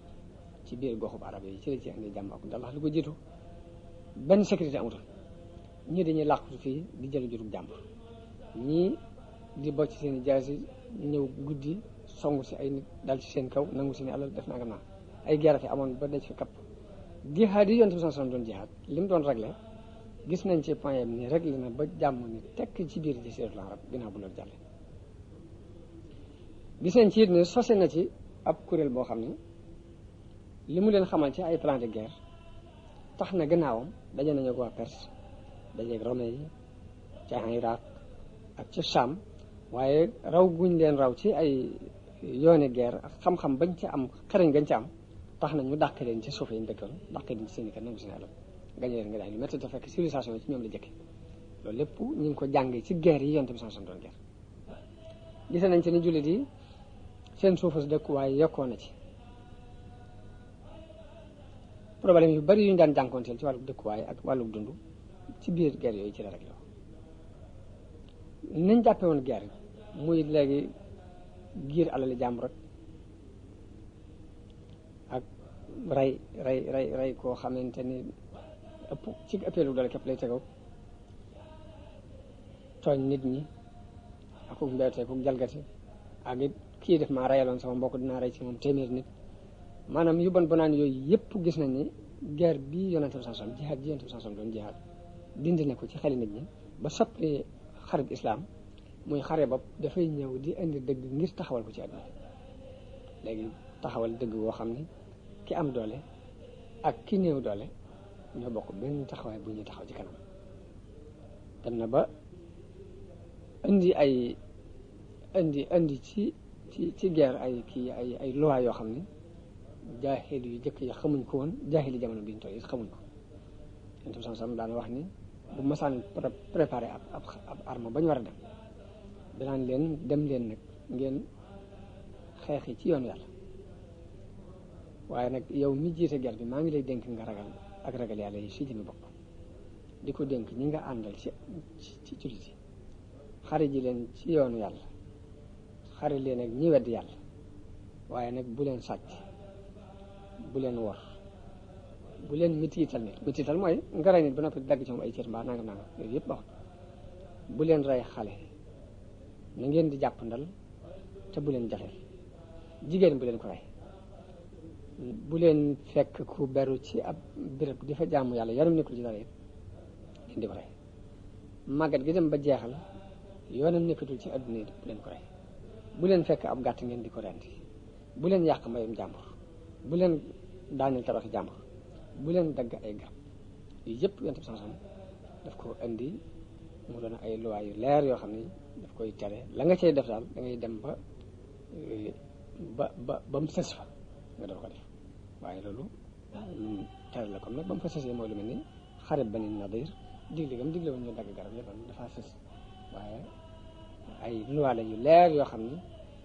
ci biir goxub arab yi ci la ci indi jàmm ak dal ndax lu ko jiitu benn sécurité amutoon ñii dañuy làqatu fii di jël jurub jàmbur ñii di bocc seen i jaasi ñëw guddi songu si ay nit dal ci seen kaw nangu seen i alal def nangam naa ay guerre fi amoon ba daj fi kapp jihaad yi yonent bi sallallahu alayhi wasallam doon jihaad li mu doon réglé gis nañ ci point yam ni réglé na ba jàmm ni tekk ci biir jasiiratul arab ginnaaw bu loolu jàlle gis nañ ci it ne sose na ci ab kuréel boo xam ne li mu leen xamal ci ay plan de guerre tax na gannaawam daje nañu ak waa Perse dajeeg Romain yi ca Iraq ak ca Cham waaye raw guñ leen raw ci ay yooni guerre ak xam-xam bañ ca am xarañ gañ ca am tax na ñu dàq leen ci suuf yi ñu dëkkoon dàq leen ci seen i kër nangu seen alal gañe leen nga daay lu métti te fekk civilisation yi ci ñoom la jëkke loolu lépp ñu ngi ko jàngee ci guerre yi yonent bi sallallahu alayhi wasallam doon guerre gis nañ ci ni jullit yi seen suufas dëkkuwaay yokkoo na ci problème yu bari yu ñu daan jànkoonteel ci wàllu dëkkuwaay ak wàllu dund ci biir guerre yooyu ci la rek la nañ jàppe woon guerre muy léegi giir alali jàmbur ak rey koo xamante ni ëpp ci ëppeelu doole képp lay tegoo tooñ nit ñi akuk mbeetee kuk jalgati ak it kii def maa reyaloon sama mbokk dinaa rey ci moom téeméer nit maanaam yu bon bonaan yooyu yëpp gis nañ ni guerre bi yonente bi sallallahu alayhi wasallam jihaad ji yonente bi sallallahu alayhi wasallam doon jihaad dindi na ko ci xeli nit ñi ba soppi xarib islam muy xare bopp dafay ñëw di indi dëgg ngir taxawal ko ci àdduna léegi taxawal dëgg woo xam ni ki am doole ak ki néew doole ñoo bokk benn taxawaay bu ñuy taxaw ci kanam dem na ba indi ci guerre ay loi yoo xam ni jaahil yu jëkk yi xamuñ ko woon jaahil yi jamono bi ñu toll it xamuñ ko yonent bi sallallahu alayhi wasallam daan wax ni bu masaan préparé ab arme ba ñu war a dem danaan leen dem leen nag ngeen xeexi ci yoonu yàlla waaye nag yow mi jiite guerre bi maa ngi lay dénk nga ragal ak ragal yàlla yi si jëmi bopp di ko dénk ñi nga àndal ci jullit yi xare ji leen ci yoonu yàlla xare leen ak ñi wedd yàlla waaye nag bu leen sàcc bu leen wor bu leen mitiital nit mitiital mooy nga rey nit ba noppi dagg ci moom ay cër mbaa nangam nangam yooyu yëpp baaxul bu leen rey xale na ngeen di jàpp ndal te bu leen jaxeel jigéen bu leen ko rey bu leen fekk ku beru ci ab béréb di fa jaamu yàlla yaram nekkul ci dara yëpp ngeen di ko rey màggat gi dem ba jeexal yoonam nekkatul ci adduna yi bu leen ko rey bu leen fekk ab gàtt ngeen di ko rendi bu leen yàq mbayum jàmbur bu leen daaneel tabaxi jàmbur bu leen dagg ay garab yii yëpp yonent bi sallallahu alayhi wasallam daf ko indi mu doon ay loi yu leer yoo xam ni daf koy tere la nga cay def daal da ngay dem ba mu sës fa nga doon ko def waaye loolu tere la comme nag ba mu fa sësee mooy lu mel ni xarit Bani Nadir digle gam digle woon ñu dagg garab yëpp dafa sës waaye ay loi la yu leer yoo xam ni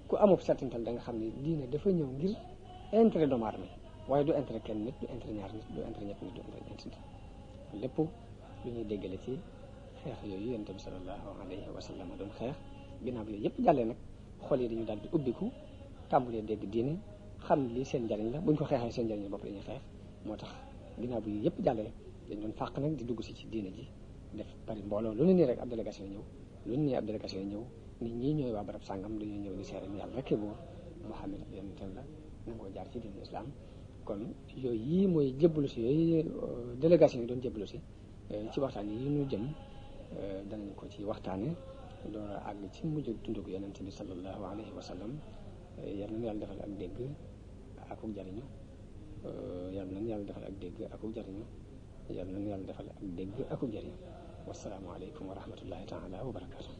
ku amub settantal da nga xam ni diine dafa ñëw ngir intérêt doomu aadama waaye du intérêt kenn nit du intérêt ñaar nit du intérêt ñett nit du intérêt ñeent nit lépp lu ñuy déggale ci xeex yooyu yonent bi sallallahu alayhi wa sallam doon xeex ginnaaw bi yëpp jàllee nag xol yi dañu daal di ubbiku tàmbulee dégg diine xam li seen njariñ la buñ ko xeexee seen njariñ bopp dañuy xeex moo tax ginnaaw bi yëpp jàllee dañ doon fàq nag di dugg si ci diine ji def bari mbooloo lu ne nii rek ab délégation ñëw lu ne nii ab délégation ñëw nit ñi ñooy waa barab sàngam dañuy ñëw ni seere ni yàlla rek buur Muhammad yonentam la nangoo jaar ci diine islam kon yooyu yii mooy jébbalu si yooyu délégation yi doon jébbalu si ci waxtaan yi ñu jëm danañ ko ci waxtaane door a àgg ci mujj dundug yonent bi sallallahu alayhi wa sallam yal nañu yàlla defal ak dégg akuk jariñu yal nañu yàlla defal ak dégg akuk jariñu yal nañu yàlla defal ak dégg akuk jariñu wassalaamu aleykum wa rahmatullahi taala wa barakatuh